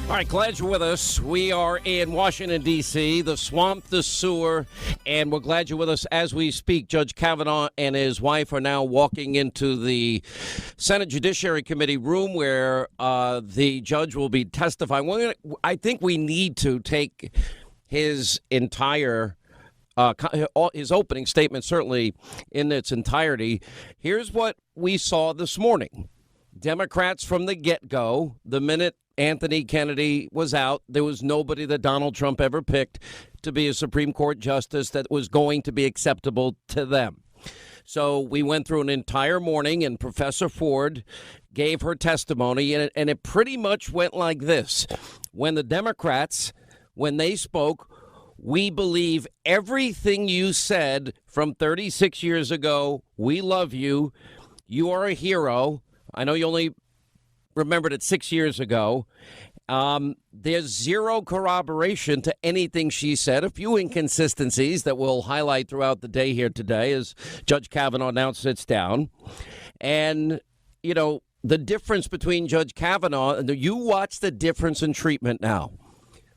All right, glad you're with us. We are in Washington, D.C., the swamp, the sewer, and we're glad you're with us as we speak. Judge Kavanaugh and his wife are now walking into the Senate Judiciary Committee room where the judge will be testifying. I think we need to take his entire his opening statement, certainly in its entirety. Here's what we saw this morning. Democrats from the get-go, the minute Anthony Kennedy was out, there was nobody that Donald Trump ever picked to be a Supreme Court justice that was going to be acceptable to them. So we went through an entire morning, and Professor Ford gave her testimony, and it pretty much went like this. When the Democrats, when they spoke, we believe everything you said from 36 years ago. We love you. You are a hero. I know you only remembered it 6 years ago. There's zero corroboration to anything she said. A few inconsistencies that we'll highlight throughout the day here today as Judge Kavanaugh now sits down. And, you know, the difference between Judge Kavanaugh and you watch the difference in treatment now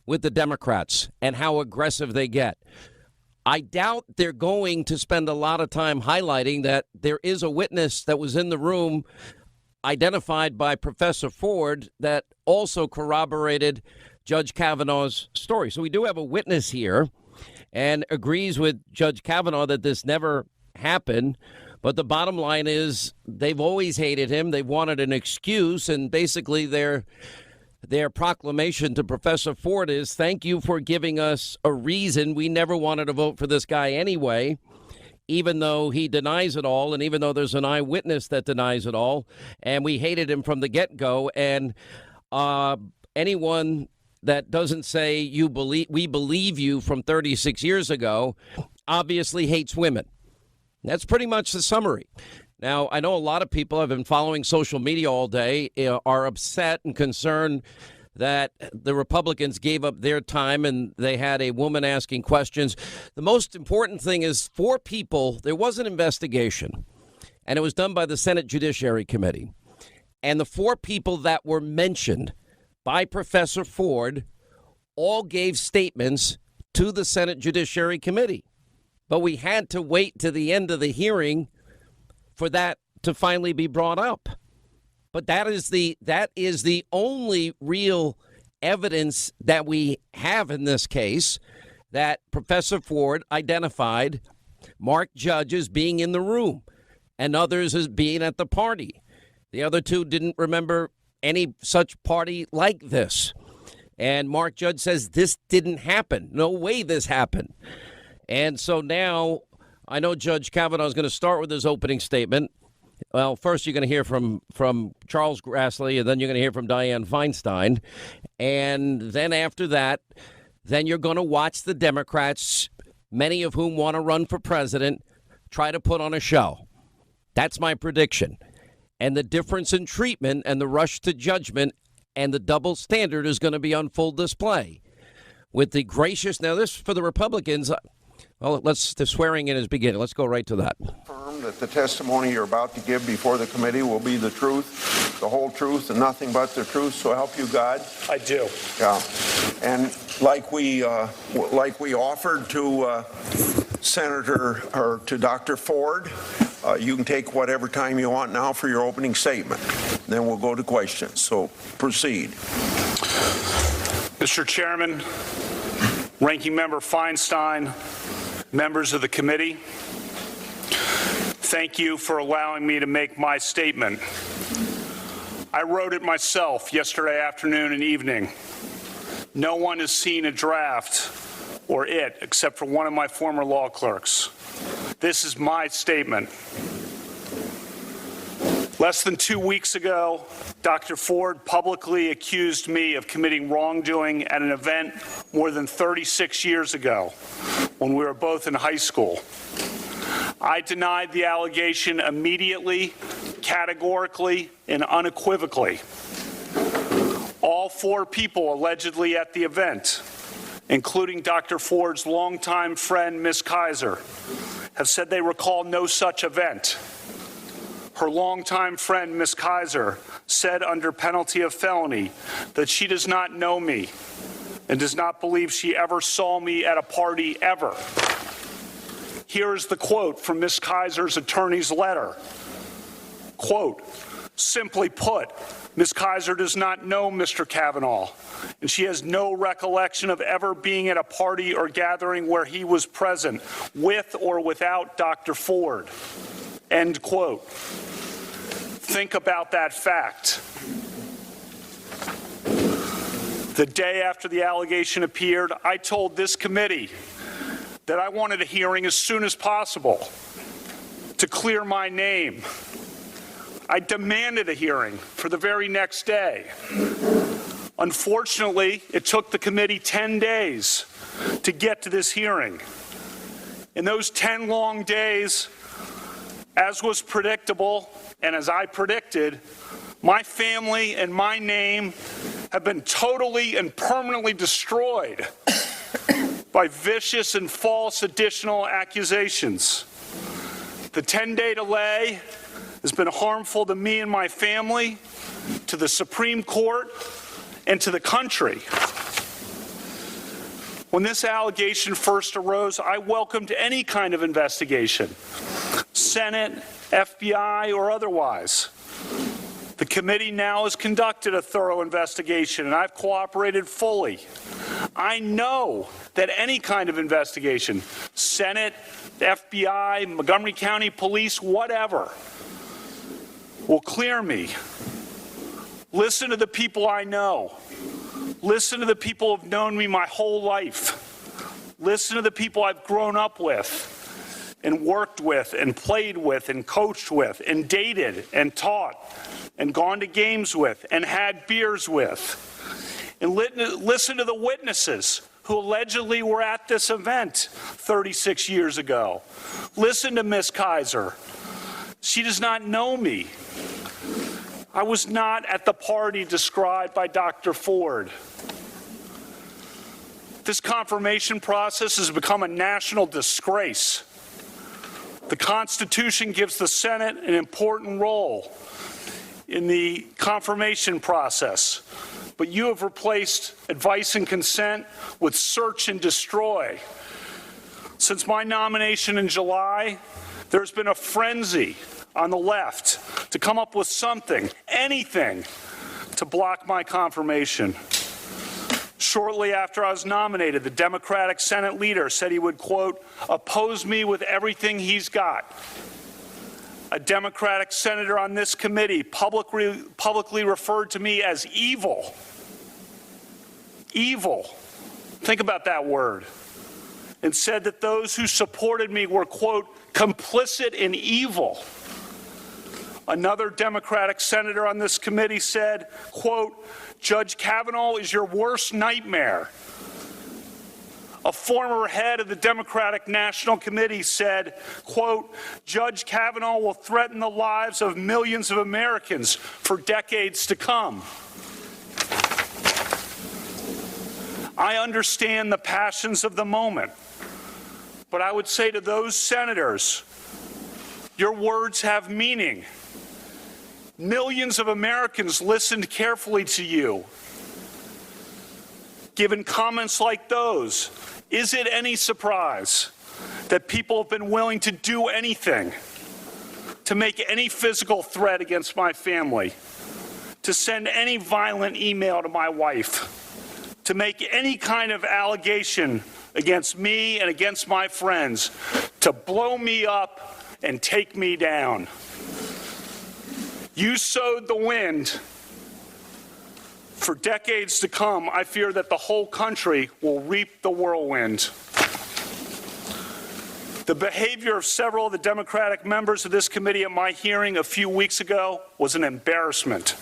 with the Democrats and how aggressive they get. I doubt they're going to spend a lot of time highlighting that there is a witness that was in the room identified by Professor Ford that also corroborated Judge Kavanaugh's story. So we do have a witness here and agrees with Judge Kavanaugh that this never happened. But the bottom line is they've always hated him. They've wanted an excuse. And basically their proclamation to Professor Ford is, thank you for giving us a reason. We never wanted to vote for this guy anyway, even though he denies it all, and even though there's an eyewitness that denies it all, and we hated him from the get-go. And anyone that doesn't say we believe you from 36 years ago obviously hates women. That's pretty much the summary. Now, I know a lot of people have been following social media all day, are upset and concerned that the Republicans gave up their time and they had a woman asking questions. The most important thing is 4 people, there was an investigation, and it was done by the Senate Judiciary Committee. And the 4 people that were mentioned by Professor Ford all gave statements to the Senate Judiciary Committee. But we had to wait to the end of the hearing for that to finally be brought up. But that is the only real evidence that we have in this case, that Professor Ford identified Mark Judge as being in the room and others as being at the party. The other 2 didn't remember any such party like this. And Mark Judge says this didn't happen. No way this happened. And so now I know Judge Kavanaugh is going to start with his opening statement. Well, first you're going to hear from Charles Grassley, and then you're going to hear from Dianne Feinstein. And then after that, then you're going to watch the Democrats, many of whom want to run for president, try to put on a show. That's my prediction. And the difference in treatment and the rush to judgment and the double standard is going to be on full display. With the gracious, now this for the Republicans, well, the swearing in is beginning. Let's go right to that. Confirm that the testimony you're about to give before the committee will be the truth, the whole truth, and nothing but the truth. So help you God. I do. Yeah, and like we offered to Senator or to Dr. Ford, you can take whatever time you want now for your opening statement. Then we'll go to questions. So proceed. Mr. Chairman, Ranking Member Feinstein, members of the committee, thank you for allowing me to make my statement. I wrote it myself yesterday afternoon and evening. No one has seen a draft or it except for one of my former law clerks. This is my statement. Less than 2 weeks ago, Dr. Ford publicly accused me of committing wrongdoing at an event more than 36 years ago when we were both in high school. I denied the allegation immediately, categorically, and unequivocally. All 4 people allegedly at the event, including Dr. Ford's longtime friend, Ms. Kaiser, have said they recall no such event. her longtime friend, Ms. Kaiser, said under penalty of felony that she does not know me and does not believe she ever saw me at a party ever. Here is the quote from Ms. Kaiser's attorney's letter. Quote, simply put, Ms. Kaiser does not know Mr. Kavanaugh, and she has no recollection of ever being at a party or gathering where he was present, with or without Dr. Ford. End quote. Think about that fact. The day after the allegation appeared, I told this committee that I wanted a hearing as soon as possible to clear my name. I demanded a hearing for the very next day. Unfortunately, it took the committee 10 days to get to this hearing. In those 10 long days, as was predictable and as I predicted, my family and my name have been totally and permanently destroyed by vicious and false additional accusations. The 10-day delay has been harmful to me and my family, to the Supreme Court, and to the country. When this allegation first arose, I welcomed any kind of investigation, Senate, FBI, or otherwise. The committee now has conducted a thorough investigation, and I've cooperated fully. I know that any kind of investigation, Senate, FBI, Montgomery County Police, whatever, will clear me. Listen to the people I know. Listen to the people who have known me my whole life. Listen to the people I've grown up with and worked with and played with and coached with and dated and taught and gone to games with and had beers with. And listen to the witnesses who allegedly were at this event 36 years ago. Listen to Ms. Kaiser. She does not know me. I was not at the party described by Dr. Ford. This confirmation process has become a national disgrace. The Constitution gives the Senate an important role in the confirmation process, but you have replaced advice and consent with search and destroy. Since my nomination in July, there's been a frenzy on the left to come up with something, anything, to block my confirmation. Shortly after I was nominated, the Democratic Senate leader said he would, quote, oppose me with everything he's got. A Democratic senator on this committee publicly referred to me as evil. Evil. Think about that word. And said that those who supported me were, quote, complicit in evil. Another Democratic senator on this committee said, quote, Judge Kavanaugh is your worst nightmare. A former head of the Democratic National Committee said, quote, Judge Kavanaugh will threaten the lives of millions of Americans for decades to come. I understand the passions of the moment, but I would say to those senators, your words have meaning. Millions of Americans listened carefully to you. Given comments like those, is it any surprise that people have been willing to do anything, to make any physical threat against my family, to send any violent email to my wife, to make any kind of allegation against me and against my friends, to blow me up and take me down? You sowed the wind. For decades to come, I fear that the whole country will reap the whirlwind. The behavior of several of the Democratic members of this committee at my hearing a few weeks ago was an embarrassment.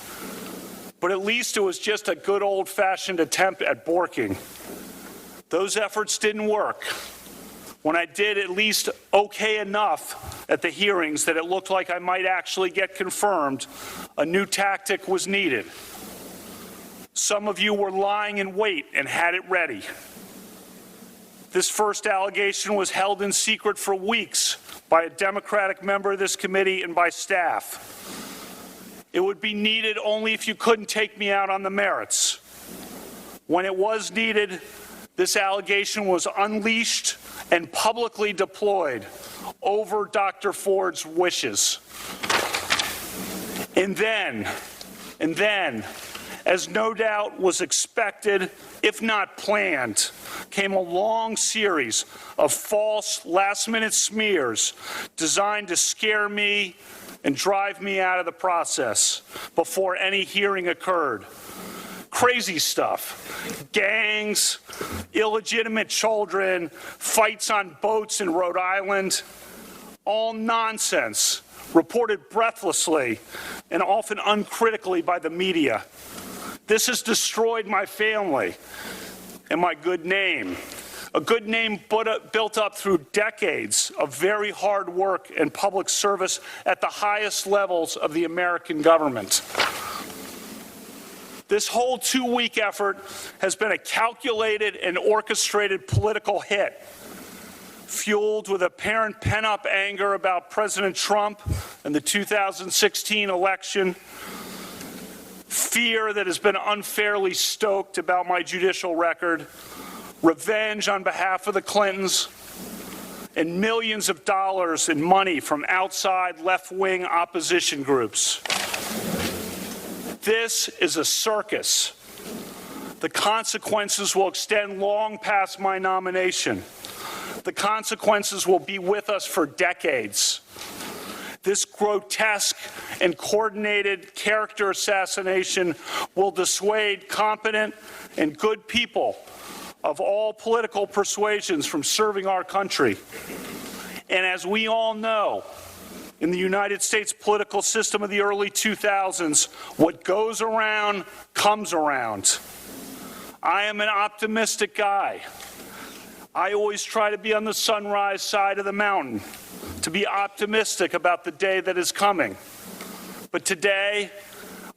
But at least it was just a good old-fashioned attempt at borking. Those efforts didn't work. When I did at least okay enough at the hearings that it looked like I might actually get confirmed, a new tactic was needed. Some of you were lying in wait and had it ready. This first allegation was held in secret for weeks by a Democratic member of this committee and by staff. It would be needed only if you couldn't take me out on the merits. When it was needed, this allegation was unleashed and publicly deployed over Dr. Ford's wishes. And then, as no doubt was expected, if not planned, came a long series of false last-minute smears designed to scare me and drive me out of the process before any hearing occurred. Crazy stuff. Gangs, illegitimate children, fights on boats in Rhode Island, all nonsense, reported breathlessly and often uncritically by the media. This has destroyed my family and my good name, a good name built up through decades of very hard work and public service at the highest levels of the American government. This whole 2-week effort has been a calculated and orchestrated political hit, fueled with apparent pent-up anger about President Trump and the 2016 election, fear that has been unfairly stoked about my judicial record, revenge on behalf of the Clintons, and millions of dollars in money from outside left-wing opposition groups. This is a circus. The consequences will extend long past my nomination. The consequences will be with us for decades. This grotesque and coordinated character assassination will dissuade competent and good people of all political persuasions from serving our country. And as we all know, in the United States political system of the early 2000s, what goes around comes around. I am an optimistic guy. I always try to be on the sunrise side of the mountain, to be optimistic about the day that is coming. But today,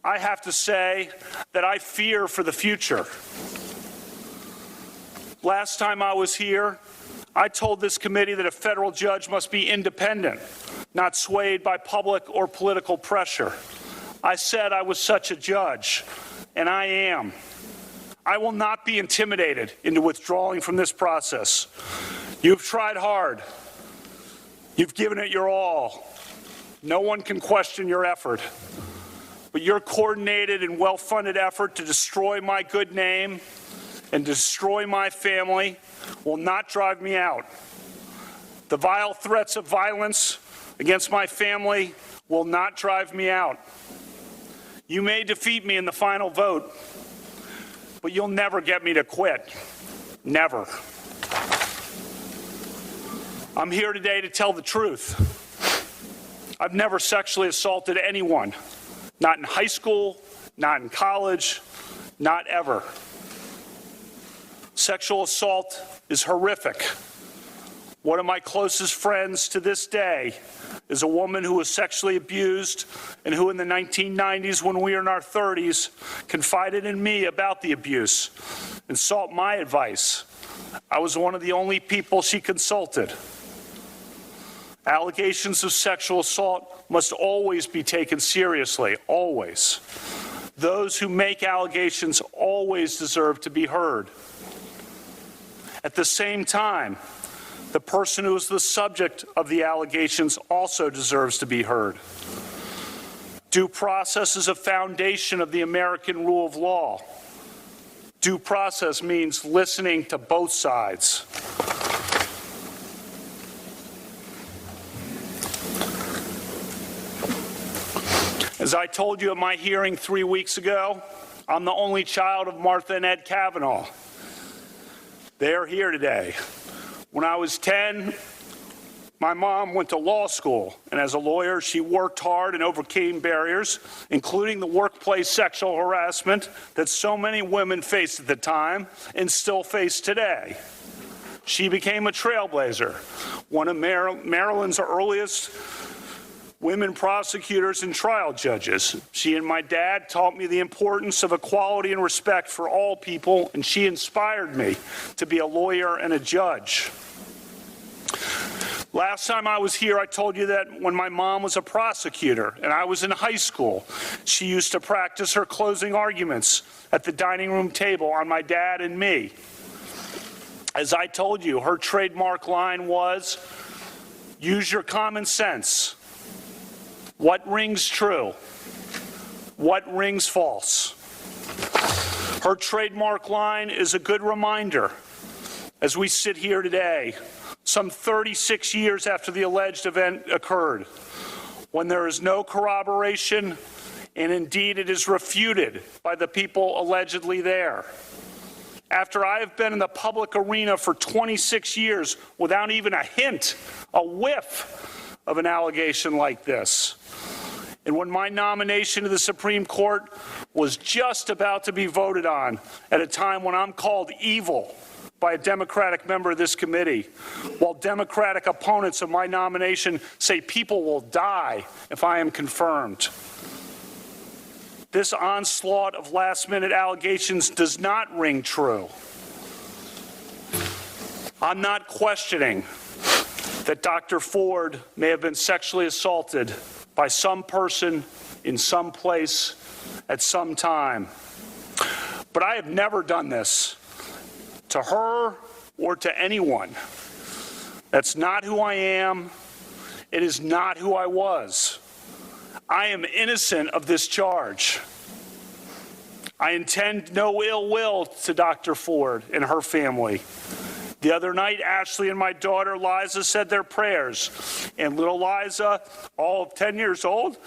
I have to say that I fear for the future. Last time I was here, I told this committee that a federal judge must be independent, not swayed by public or political pressure. I said I was such a judge, and I am. I will not be intimidated into withdrawing from this process. You've tried hard. You've given it your all. No one can question your effort. But your coordinated and well-funded effort to destroy my good name and destroy my family will not drive me out. The vile threats of violence against my family will not drive me out. You may defeat me in the final vote, but you'll never get me to quit. Never. I'm here today to tell the truth. I've never sexually assaulted anyone. Not in high school, not in college, not ever. Sexual assault is horrific. One of my closest friends to this day is a woman who was sexually abused and who in the 1990s, when we were in our 30s, confided in me about the abuse and sought my advice. I was one of the only people she consulted. Allegations of sexual assault must always be taken seriously, always. Those who make allegations always deserve to be heard. At the same time, the person who is the subject of the allegations also deserves to be heard. Due process is a foundation of the American rule of law. Due process means listening to both sides. As I told you at my hearing 3 weeks ago, I'm the only child of Martha and Ed Kavanaugh. They are here today. When I was 10, my mom went to law school, and as a lawyer, she worked hard and overcame barriers, including the workplace sexual harassment that so many women faced at the time and still face today. She became a trailblazer, one of Maryland's earliest women prosecutors and trial judges. She and my dad taught me the importance of equality and respect for all people, and she inspired me to be a lawyer and a judge. Last time I was here, I told you that when my mom was a prosecutor and I was in high school, she used to practice her closing arguments at the dining room table on my dad and me. As I told you, her trademark line was, use your common sense. What rings true? What rings false? Her trademark line is a good reminder as we sit here today, some 36 years after the alleged event occurred, when there is no corroboration, and indeed it is refuted by the people allegedly there. After I have been in the public arena for 26 years without even a hint, a whiff of an allegation like this. And when my nomination to the Supreme Court was just about to be voted on at a time when I'm called evil by a Democratic member of this committee, while Democratic opponents of my nomination say people will die if I am confirmed. This onslaught of last-minute allegations does not ring true. I'm not questioning that Dr. Ford may have been sexually assaulted by some person in some place at some time. But I have never done this to her or to anyone. That's not who I am. It is not who I was. I am innocent of this charge. I intend no ill will to Dr. Ford and her family. The other night, Ashley and my daughter Liza said their prayers, and little Liza, all of 10 years old,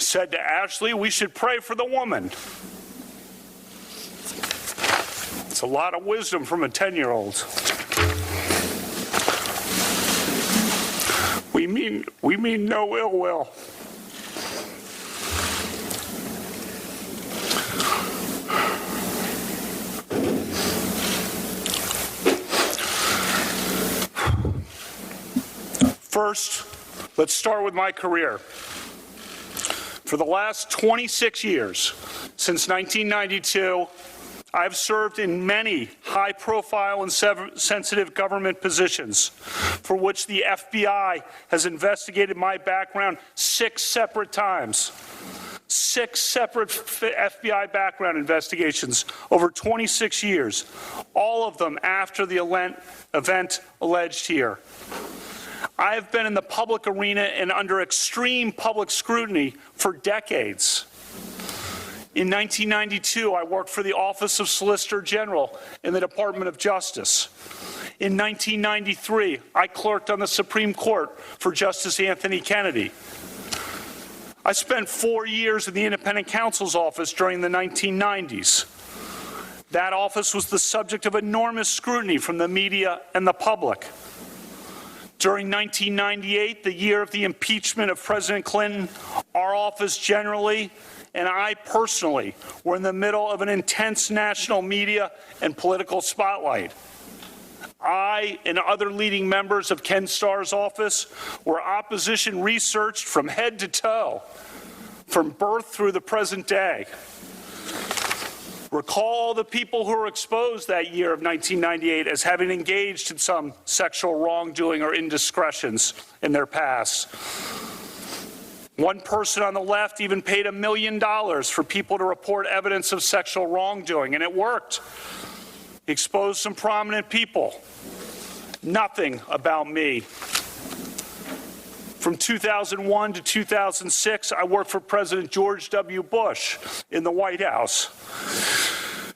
said to Ashley, we should pray for the woman. It's a lot of wisdom from a 10-year-old. We mean no ill will. First, let's start with my career. For the last 26 years, since 1992, I've served in many high-profile and sensitive government positions for which the FBI has investigated my background 6 separate times. 6 separate FBI background investigations over 26 years, all of them after the event alleged here. I have been in the public arena and under extreme public scrutiny for decades. In 1992, I worked for the Office of Solicitor General in the Department of Justice. In 1993, I clerked on the Supreme Court for Justice Anthony Kennedy. I spent 4 years in the Independent Counsel's Office during the 1990s. That office was the subject of enormous scrutiny from the media and the public. During 1998, the year of the impeachment of President Clinton, our office generally, and I personally, were in the middle of an intense national media and political spotlight. I and other leading members of Ken Starr's office were opposition researched from head to toe, from birth through the present day. Recall the people who were exposed that year of 1998 as having engaged in some sexual wrongdoing or indiscretions in their past. One person on the left even paid $1 million for people to report evidence of sexual wrongdoing, and it worked. He exposed some prominent people. Nothing about me. From 2001 to 2006, I worked for President George W. Bush in the White House.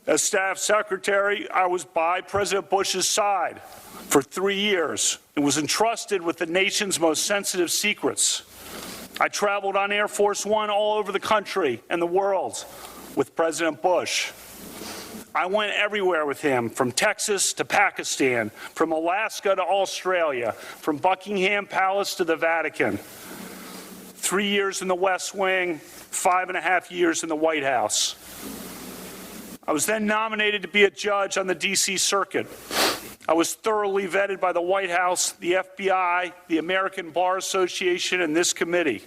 As staff secretary, I was by President Bush's side for 3 years and was entrusted with the nation's most sensitive secrets. I traveled on Air Force One all over the country and the world with President Bush. I went everywhere with him, from Texas to Pakistan, from Alaska to Australia, from Buckingham Palace to the Vatican. 3 years in the West Wing, 5.5 years in the White House. I was then nominated to be a judge on the D.C. Circuit. I was thoroughly vetted by the White House, the FBI, the American Bar Association, and this committee.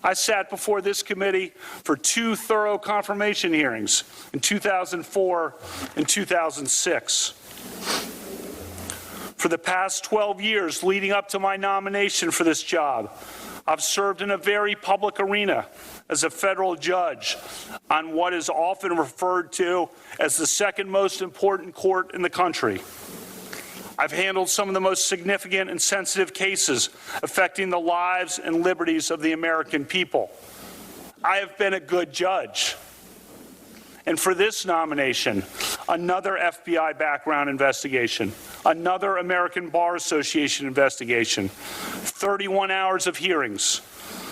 I sat before this committee for 2 thorough confirmation hearings in 2004 and 2006. For the past 12 years leading up to my nomination for this job, I've served in a very public arena as a federal judge on what is often referred to as the second most important court in the country. I've handled some of the most significant and sensitive cases affecting the lives and liberties of the American people. I have been a good judge. And for this nomination, another FBI background investigation, another American Bar Association investigation, 31 hours of hearings,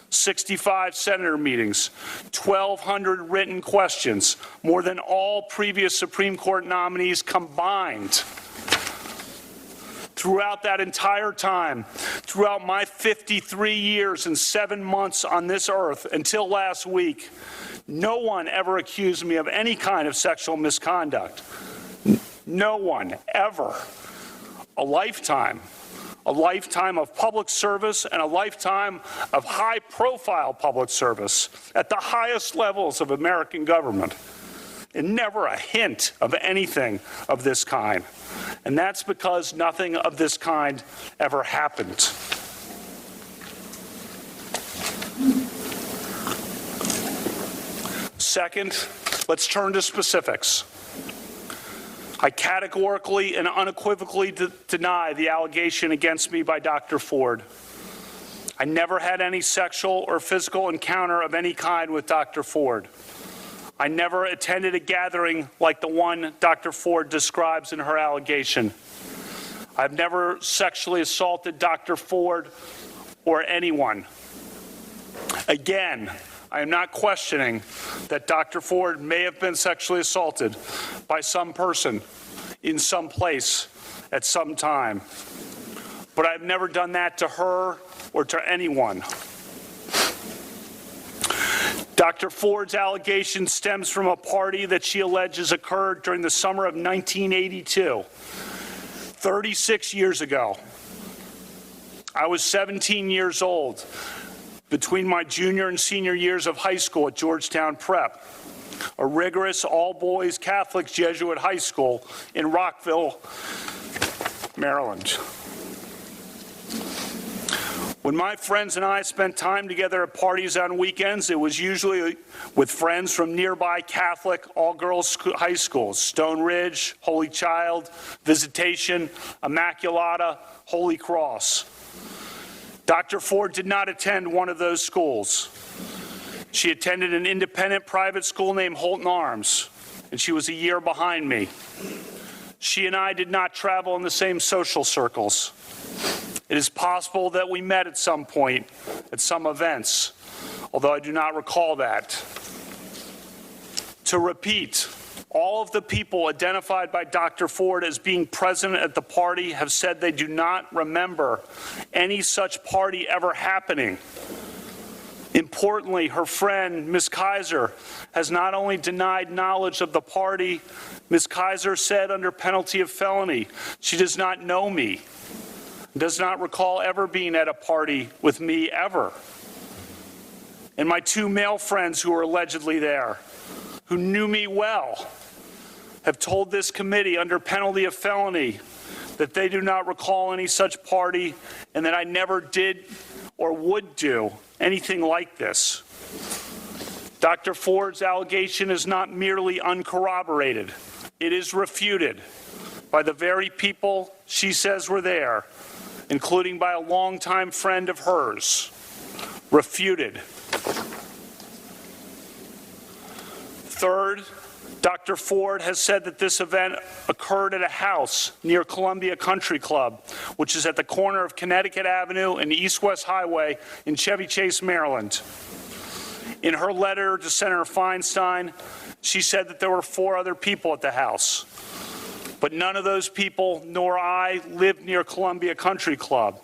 65 senator meetings, 1,200 written questions, more than all previous Supreme Court nominees combined. Throughout that entire time, throughout my 53 years and 7 months on this earth until last week, no one ever accused me of any kind of sexual misconduct. No one, ever. A lifetime of public service and a lifetime of high-profile public service at the highest levels of American government. And never a hint of anything of this kind. And that's because nothing of this kind ever happened. Second, let's turn to specifics. I categorically and unequivocally deny the allegation against me by Dr. Ford. I never had any sexual or physical encounter of any kind with Dr. Ford. I never attended a gathering like the one Dr. Ford describes in her allegation. I've never sexually assaulted Dr. Ford or anyone. Again, I am not questioning that Dr. Ford may have been sexually assaulted by some person in some place at some time. But I've never done that to her or to anyone. Dr. Ford's allegation stems from a party that she alleges occurred during the summer of 1982, 36 years ago. I was 17 years old between my junior and senior years of high school at Georgetown Prep, a rigorous all-boys Catholic Jesuit high school in Rockville, Maryland. When my friends and I spent time together at parties on weekends, it was usually with friends from nearby Catholic all-girls high schools, Stone Ridge, Holy Child, Visitation, Immaculata, Holy Cross. Dr. Ford did not attend one of those schools. She attended an independent private school named Holton Arms, and she was a year behind me. She and I did not travel in the same social circles. It is possible that we met at some point at some events, although I do not recall that. To repeat, all of the people identified by Dr. Ford as being present at the party have said they do not remember any such party ever happening. Importantly, her friend, Ms. Kaiser, has not only denied knowledge of the party, Ms. Kaiser said under penalty of felony, she does not know me, does not recall ever being at a party with me ever. And my 2 male friends who were allegedly there, who knew me well, have told this committee under penalty of felony that they do not recall any such party and that I never did or would do anything like this. Dr. Ford's allegation is not merely uncorroborated. It is refuted by the very people she says were there, including by a longtime friend of hers. Refuted. Third, Dr. Ford has said that this event occurred at a house near Columbia Country Club, which is at the corner of Connecticut Avenue and East-West Highway in Chevy Chase, Maryland. In her letter to Senator Feinstein, she said that there were 4 other people at the house, but none of those people nor I lived near Columbia Country Club.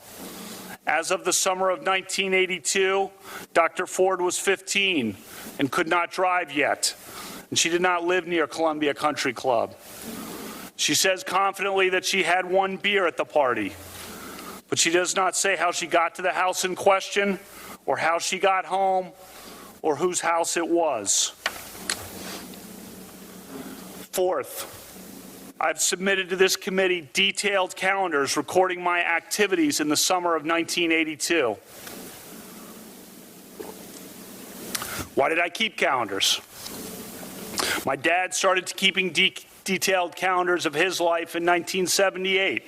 As of the summer of 1982, Dr. Ford was 15 and could not drive yet, and she did not live near Columbia Country Club. She says confidently that she had 1 beer at the party, but she does not say how she got to the house in question or how she got home, or whose house it was. Fourth, I've submitted to this committee detailed calendars recording my activities in the summer of 1982. Why did I keep calendars? My dad started keeping detailed calendars of his life in 1978.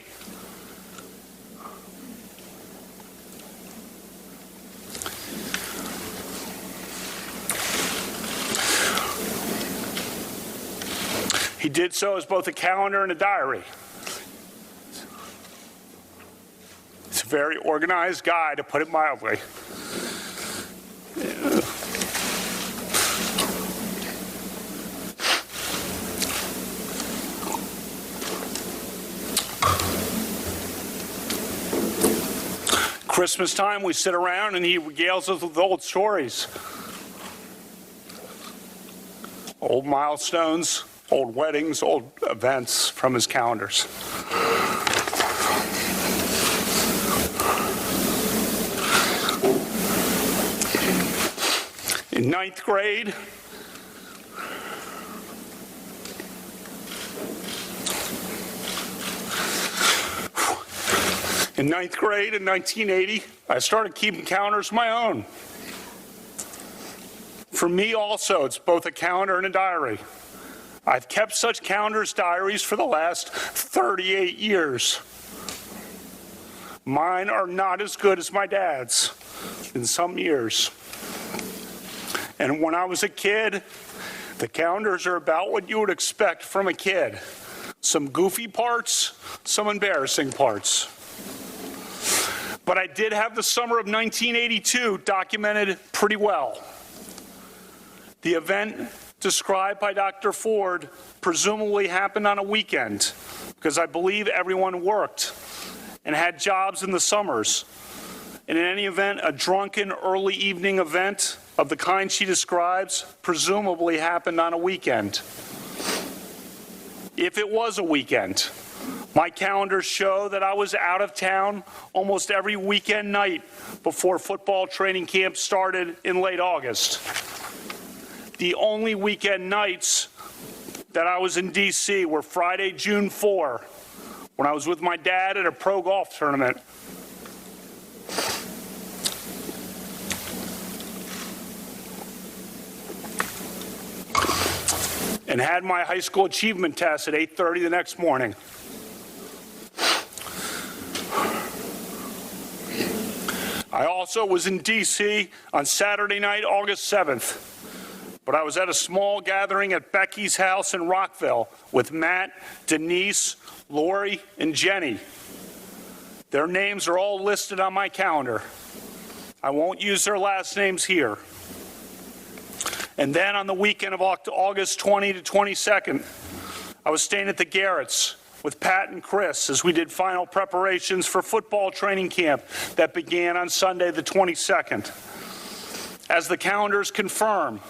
He did so as both a calendar and a diary. He's a very organized guy, to put it mildly. Christmas time, we sit around and he regales us with old stories. Old milestones, old weddings, old events from his calendars. In ninth grade, in 1980, I started keeping calendars of my own. For me also, it's both a calendar and a diary. I've kept such calendars, diaries for the last 38 years. Mine are not as good as my dad's in some years. And when I was a kid, the calendars are about what you would expect from a kid. Some goofy parts, some embarrassing parts. But I did have the summer of 1982 documented pretty well. The event described by Dr. Ford presumably happened on a weekend, because I believe everyone worked and had jobs in the summers. And in any event, a drunken early evening event of the kind she describes presumably happened on a weekend. If it was a weekend, my calendars show that I was out of town almost every weekend night before football training camp started in late August. The only weekend nights that I was in D.C. were Friday, June 4, when I was with my dad at a pro golf tournament. And had my high school achievement test at 8:30 the next morning. I also was in D.C. on Saturday night, August 7th. But I was at a small gathering at Becky's house in Rockville with Matt, Denise, Lori, and Jenny. Their names are all listed on my calendar. I won't use their last names here. And then on the weekend of August 20 to 22nd, I was staying at the Garretts with Pat and Chris as we did final preparations for football training camp that began on Sunday the 22nd. As the calendars confirm,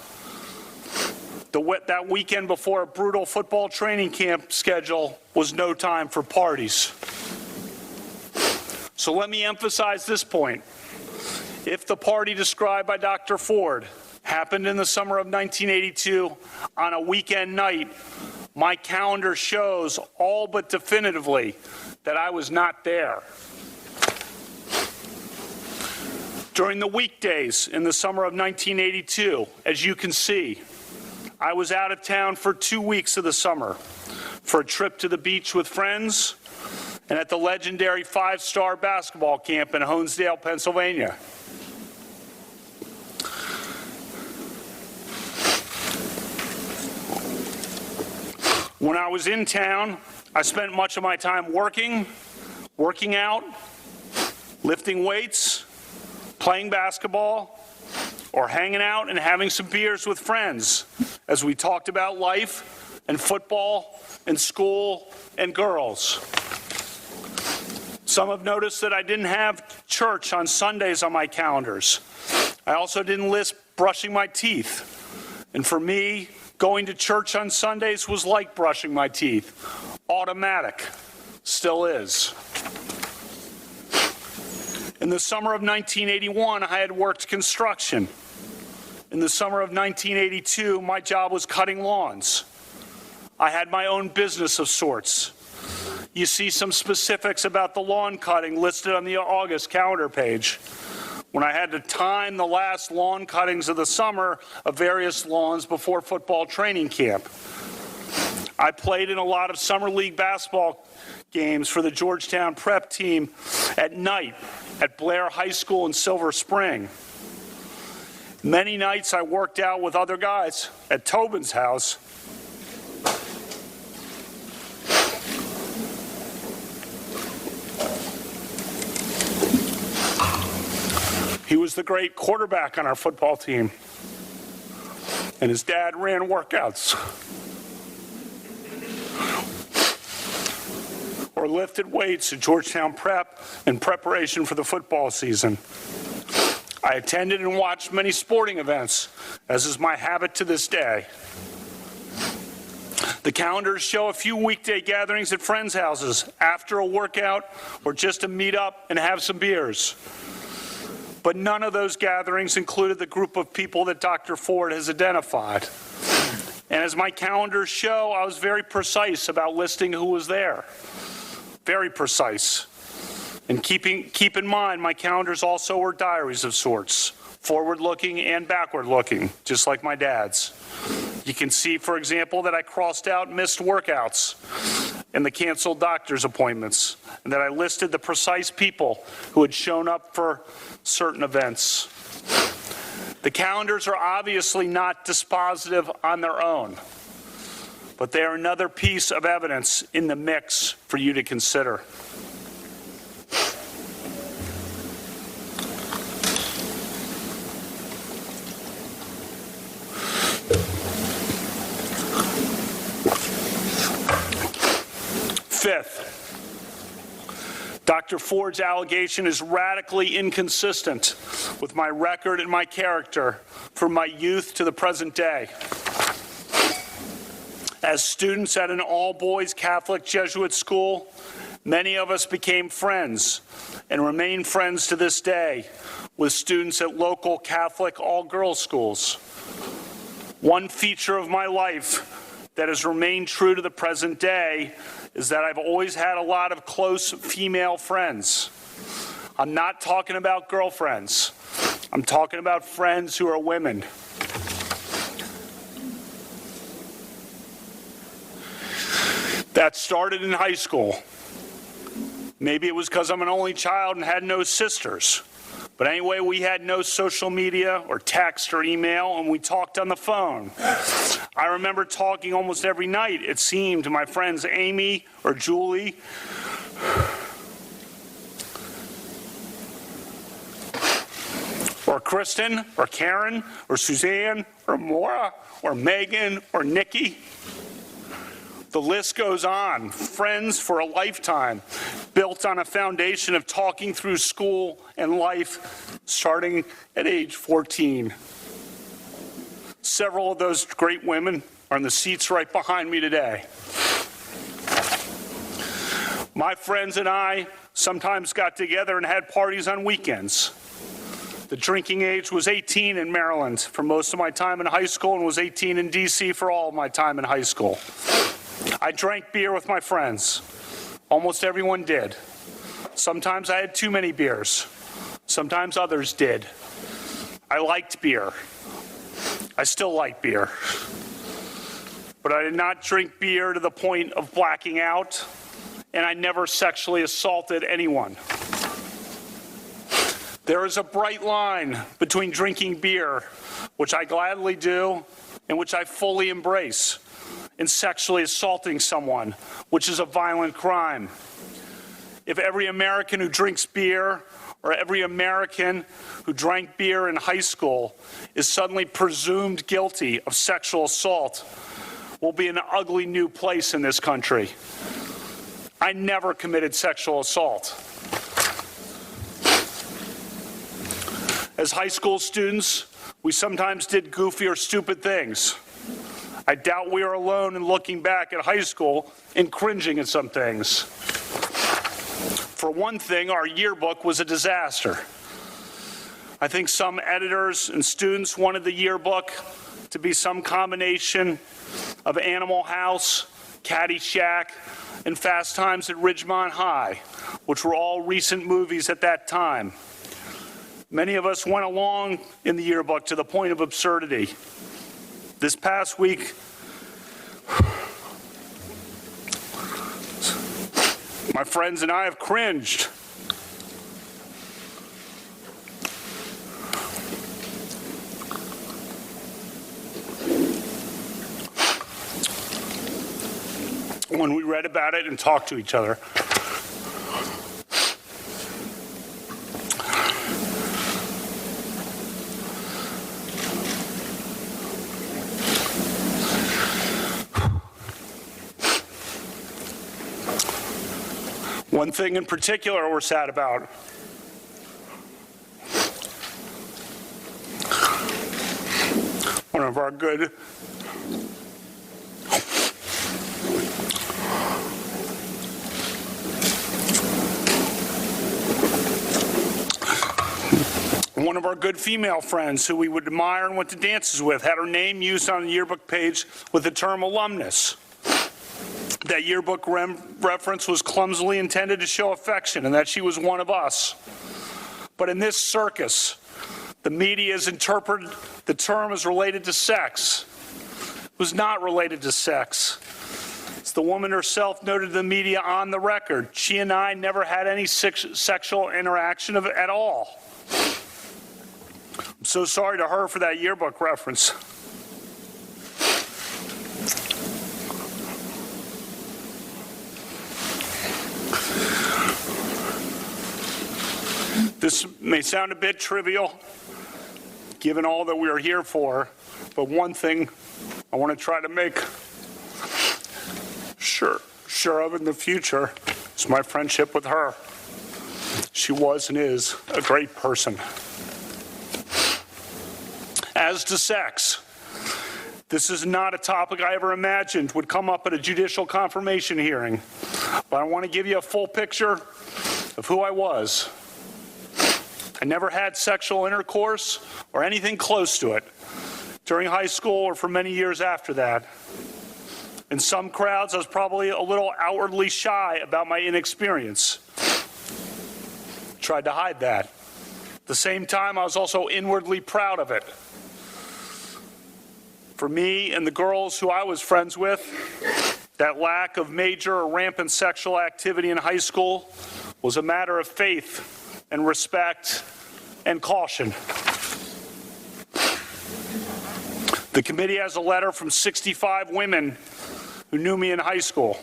that weekend before a brutal football training camp schedule was no time for parties. So let me emphasize this point. If the party described by Dr. Ford happened in the summer of 1982 on a weekend night, my calendar shows all but definitively that I was not there. During the weekdays in the summer of 1982, as you can see, I was out of town for 2 weeks of the summer for a trip to the beach with friends and at the legendary 5-star basketball camp in Honesdale, Pennsylvania. When I was in town, I spent much of my time working out, lifting weights, playing basketball, or hanging out and having some beers with friends as we talked about life and football and school and girls. Some have noticed that I didn't have church on Sundays on my calendars. I also didn't list brushing my teeth. And for me, going to church on Sundays was like brushing my teeth. Automatic. Still is. In In the summer of 1981, I had worked construction. In the summer of 1982, my job was cutting lawns. I had my own business of sorts. You see some specifics about the lawn cutting listed on the August calendar page, when I had to time the last lawn cuttings of the summer of various lawns before football training camp. I played in a lot of summer league basketball games for the Georgetown prep team at night at Blair High School in Silver Spring. Many nights I worked out with other guys at Tobin's house. He was the great quarterback on our football team, and his dad ran workouts or lifted weights at Georgetown Prep in preparation for the football season. I attended and watched many sporting events, as is my habit to this day. The calendars show a few weekday gatherings at friends' houses after a workout or just to meet up and have some beers. But none of those gatherings included the group of people that Dr. Ford has identified. And as my calendars show, I was very precise about listing who was there. Very precise. And keep in mind, my calendars also were diaries of sorts, forward-looking and backward-looking, just like my dad's. You can see, for example, that I crossed out missed workouts and the canceled doctor's appointments, and that I listed the precise people who had shown up for certain events. The calendars are obviously not dispositive on their own, but they are another piece of evidence in the mix for you to consider. Fifth, Dr. Ford's allegation is radically inconsistent with my record and my character from my youth to the present day. As students at an all-boys Catholic Jesuit school, many of us became friends and remain friends to this day with students at local Catholic all-girls schools. One feature of my life that has remained true to the present day is that I've always had a lot of close female friends. I'm not talking about girlfriends. I'm talking about friends who are women. That started in high school. Maybe it was because I'm an only child and had no sisters. But anyway, we had no social media or text or email, and we talked on the phone. I remember talking almost every night, it seemed, to my friends Amy or Julie, or Kristen, or Karen, or Suzanne, or Maura, or Megan, or Nikki. The list goes on. Friends for a lifetime, built on a foundation of talking through school and life starting at age 14. Several of those great women are in the seats right behind me today. My friends and I sometimes got together and had parties on weekends. The drinking age was 18 in Maryland for most of my time in high school, and was 18 in D.C. for all of my time in high school. I drank beer with my friends. Almost everyone did. Sometimes I had too many beers. Sometimes others did. I liked beer. I still like beer. But I did not drink beer to the point of blacking out, and I never sexually assaulted anyone. There is a bright line between drinking beer, which I gladly do, and which I fully embrace, and sexually assaulting someone, which is a violent crime. If every American who drinks beer, or every American who drank beer in high school, is suddenly presumed guilty of sexual assault, we'll be in an ugly new place in this country. I never committed sexual assault. As high school students, we sometimes did goofy or stupid things. I doubt we are alone in looking back at high school and cringing at some things. For one thing, our yearbook was a disaster. I think some editors and students wanted the yearbook to be some combination of Animal House, Caddyshack, and Fast Times at Ridgemont High, which were all recent movies at that time. Many of us went along in the yearbook to the point of absurdity. This past week, my friends and I have cringed. When we read about it and talked to each other. One thing in particular we're sad about. One of our good female friends who we would admire and went to dances with had her name used on the yearbook page with the term alumnus. That yearbook reference was clumsily intended to show affection and that she was one of us. But in this circus, the media has interpreted the term as related to sex. It was not related to sex. As the woman herself noted to the media on the record, she and I never had any sexual interaction at all. I'm so sorry to her for that yearbook reference. This may sound a bit trivial, given all that we are here for, but one thing I want to try to make sure of in the future is my friendship with her. She was and is a great person. As to sex, this is not a topic I ever imagined would come up at a judicial confirmation hearing, but I want to give you a full picture of who I was. I never had sexual intercourse or anything close to it during high school or for many years after that. In some crowds, I was probably a little outwardly shy about my inexperience. Tried to hide that. At the same time, I was also inwardly proud of it. For me and the girls who I was friends with, that lack of major or rampant sexual activity in high school was a matter of faith and respect and caution. The committee has a letter from 65 women who knew me in high school.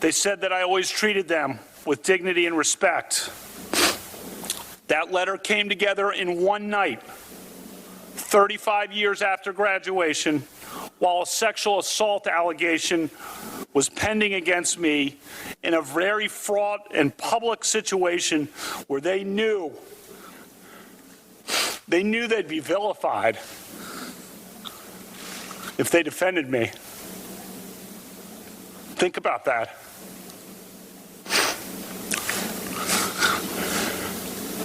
They said that I always treated them with dignity and respect. That letter came together in one night, 35 years after graduation, while a sexual assault allegation was pending against me in a very fraught and public situation where they knew they'd be vilified if they defended me. Think about that.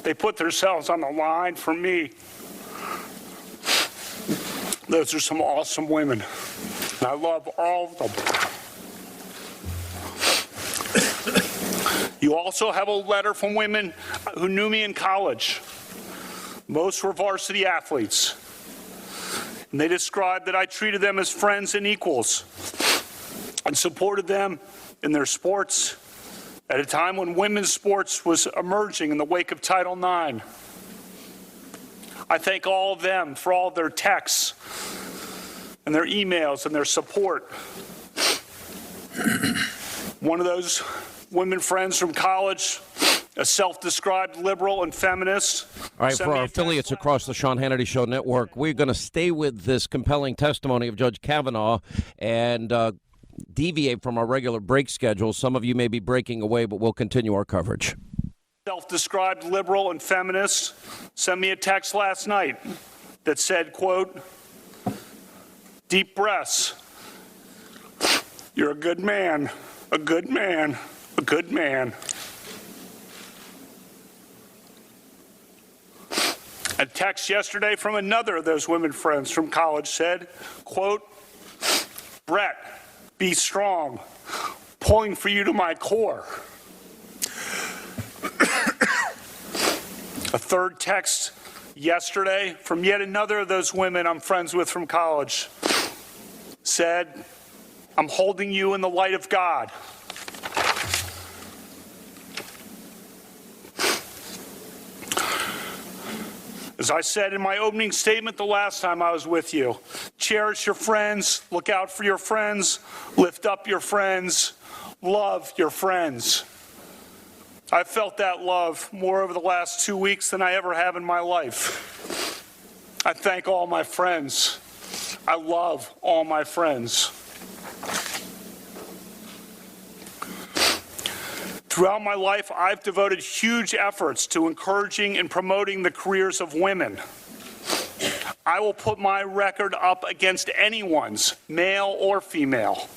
They put themselves on the line for me. Those are some awesome women, and I love all of them. You also have a letter from women who knew me in college. Most were varsity athletes, and they described that I treated them as friends and equals and supported them in their sports at a time when women's sports was emerging in the wake of Title IX. I thank all of them for all of their texts and their emails and their support. One of those women friends from college, a self-described liberal and feminist. All right, for our affiliates across the Sean Hannity Show Network, we're going to stay with this compelling testimony of Judge Kavanaugh and deviate from our regular break schedule. Some of you may be breaking away, but we'll continue our coverage. self-described liberal and feminist, sent me a text last night that said, quote, "Deep breaths. You're a good man, a good man, a good man." A text yesterday from another of those women friends from college said, quote, "Brett, be strong, pulling for you to my core." A third text yesterday from yet another of those women I'm friends with from college said, "I'm holding you in the light of God." As I said in my opening statement the last time I was with you, cherish your friends, look out for your friends, lift up your friends, love your friends. I've felt that love more over the last 2 weeks than I ever have in my life. I thank all my friends. I love all my friends. Throughout my life, I've devoted huge efforts to encouraging and promoting the careers of women. I will put my record up against anyone's, male or female.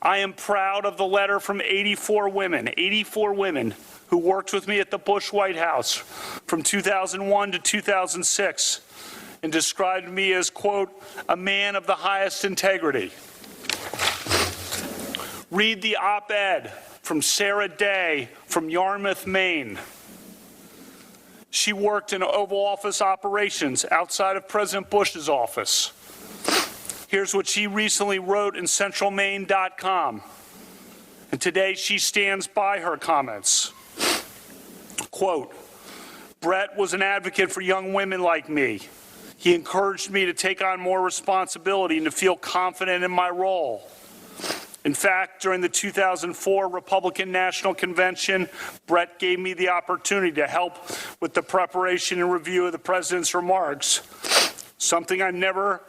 I am proud of the letter from 84 women who worked with me at the Bush White House from 2001 to 2006 and described me as, quote, "a man of the highest integrity." Read the op-ed from Sarah Day from Yarmouth, Maine. She worked in Oval Office operations outside of President Bush's office. Here's what she recently wrote in centralmaine.com. And today she stands by her comments. Quote, "Brett was an advocate for young women like me. He encouraged me to take on more responsibility and to feel confident in my role. In fact, during the 2004 Republican National Convention, Brett gave me the opportunity to help with the preparation and review of the president's remarks, something I never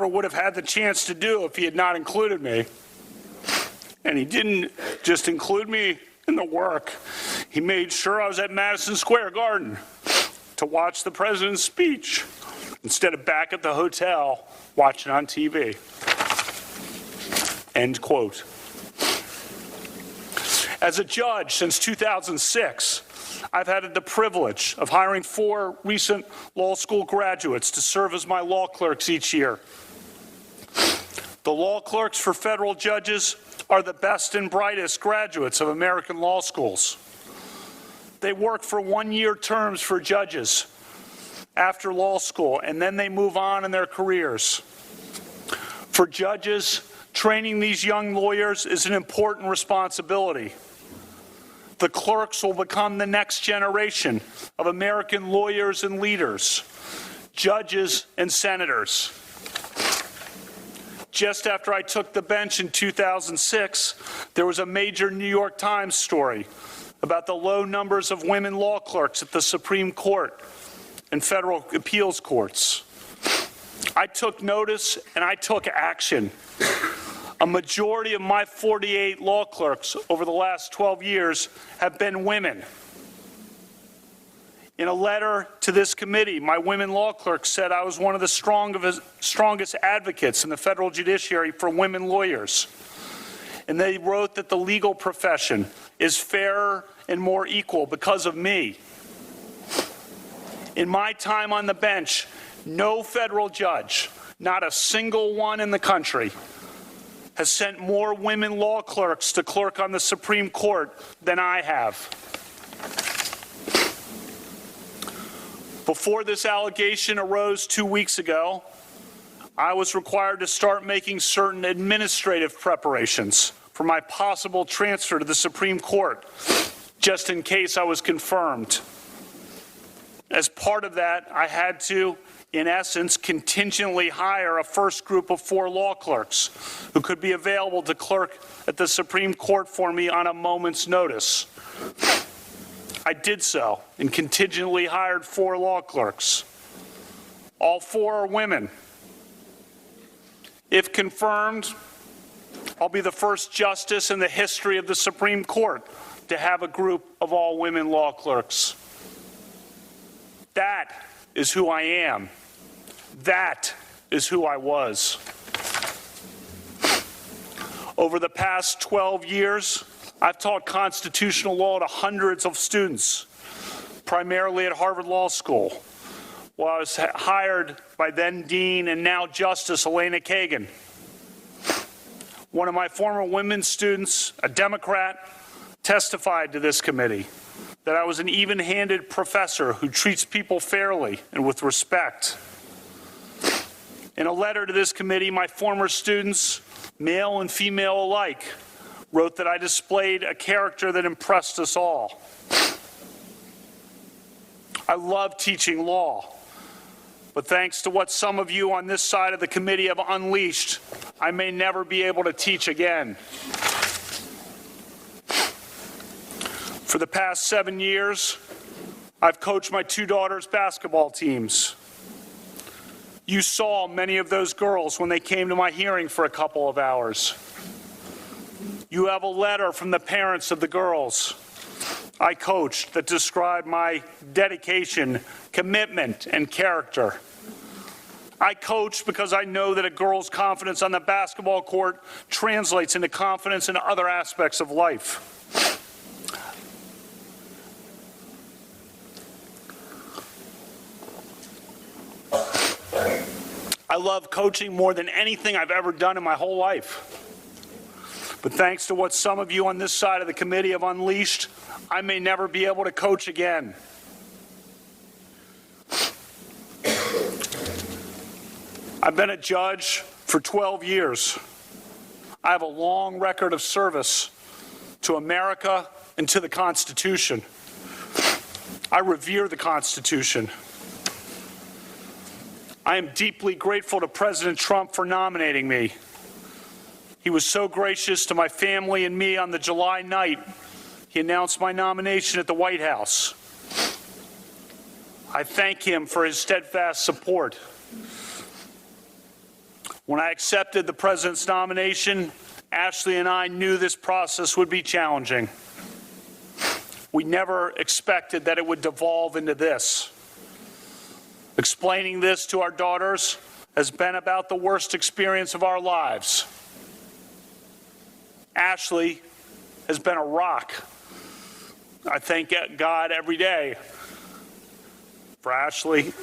would have had the chance to do if he had not included me. And he didn't just include me in the work. He made sure I was at Madison Square Garden to watch the president's speech instead of back at the hotel watching on TV." End quote. As a judge since 2006, I've had the privilege of hiring 4 recent law school graduates to serve as my law clerks each year. The law clerks for federal judges are the best and brightest graduates of American law schools. They work for 1-year terms for judges after law school, and then they move on in their careers. For judges, training these young lawyers is an important responsibility. The clerks will become the next generation of American lawyers and leaders, judges and senators. Just after I took the bench in 2006, there was a major New York Times story about the low numbers of women law clerks at the Supreme Court and federal appeals courts. I took notice and I took action. A majority of my 48 law clerks over the last 12 years have been women. In a letter to this committee, my women law clerks said I was one of the strongest advocates in the federal judiciary for women lawyers. And they wrote that the legal profession is fairer and more equal because of me. In my time on the bench, no federal judge, not a single one in the country, has sent more women law clerks to clerk on the Supreme Court than I have. Before this allegation arose 2 weeks ago, I was required to start making certain administrative preparations for my possible transfer to the Supreme Court, just in case I was confirmed. As part of that, I had to, in essence, contingently hire a first group of 4 law clerks who could be available to clerk at the Supreme Court for me on a moment's notice. I did so and contingently hired 4 law clerks. All 4 are women. If confirmed, I'll be the first justice in the history of the Supreme Court to have a group of all-women law clerks. That is who I am. That is who I was. Over the past 12 years, I've taught constitutional law to hundreds of students, primarily at Harvard Law School, while I was hired by then Dean and now Justice Elena Kagan. One of my former women students, a Democrat, testified to this committee that I was an even-handed professor who treats people fairly and with respect. In a letter to this committee, my former students, male and female alike, wrote that I displayed a character that impressed us all. I love teaching law, but thanks to what some of you on this side of the committee have unleashed, I may never be able to teach again. For the past 7 years, I've coached my two daughters' basketball teams. You saw many of those girls when they came to my hearing for a couple of hours. You have a letter from the parents of the girls I coached that described my dedication, commitment, and character. I coach because I know that a girl's confidence on the basketball court translates into confidence in other aspects of life. I love coaching more than anything I've ever done in my whole life. But thanks to what some of you on this side of the committee have unleashed, I may never be able to coach again. I've been a judge for 12 years. I have a long record of service to America and to the Constitution. I revere the Constitution. I am deeply grateful to President Trump for nominating me. He was so gracious to my family and me on the July night he announced my nomination at the White House. I thank him for his steadfast support. When I accepted the President's nomination, Ashley and I knew this process would be challenging. We never expected that it would devolve into this. Explaining this to our daughters has been about the worst experience of our lives. Ashley has been a rock. I thank God every day for Ashley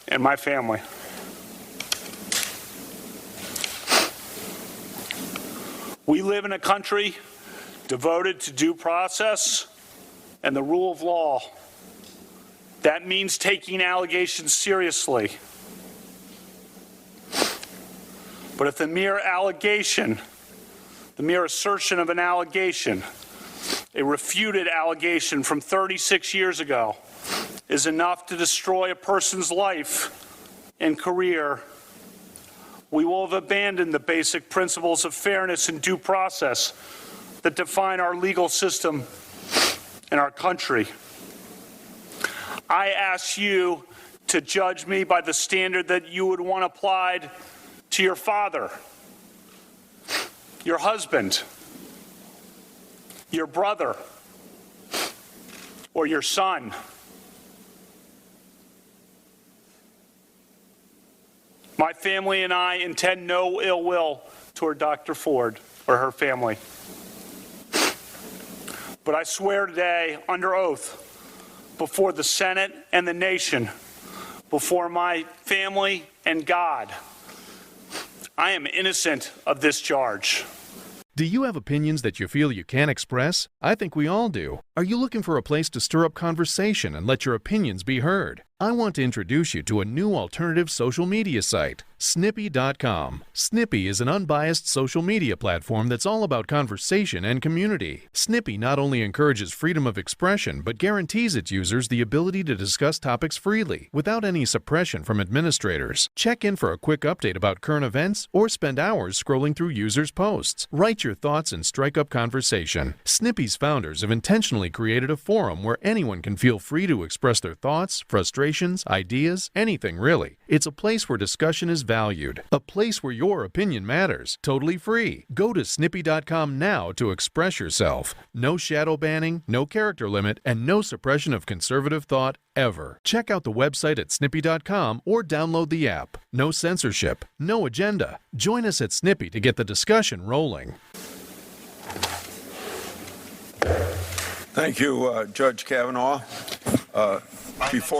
and my family. We live in a country devoted to due process and the rule of law. That means taking allegations seriously. But if the mere allegation, the mere assertion of an allegation, a refuted allegation from 36 years ago, is enough to destroy a person's life and career, we will have abandoned the basic principles of fairness and due process that define our legal system and our country. I ask you to judge me by the standard that you would want applied to your father, your husband, your brother, or your son. My family and I intend no ill will toward Dr. Ford or her family. But I swear today, under oath, before the Senate and the nation, before my family and God, I am innocent of this charge. Do you have opinions that you feel you can't express? I think we all do. Are you looking for a place to stir up conversation and let your opinions be heard? I want to introduce you to a new alternative social media site, Snippy.com. Snippy is an unbiased social media platform that's all about conversation and community. Snippy not only encourages freedom of expression, but guarantees its users the ability to discuss topics freely, without any suppression from administrators. Check in for a quick update about current events, or spend hours scrolling through users' posts. Write your thoughts and strike up conversation. Snippy's founders have intentionally created a forum where anyone can feel free to express their thoughts, frustrations, demonstrations, ideas, anything really. It's a place where discussion is valued. A place where your opinion matters. Totally free. Go to snippy.com now to express yourself. No shadow banning, no character limit, and no suppression of conservative thought ever. Check out the website at snippy.com or download the app. No censorship, no agenda. Join us at Snippy to get the discussion rolling. Thank you, Judge Kavanaugh.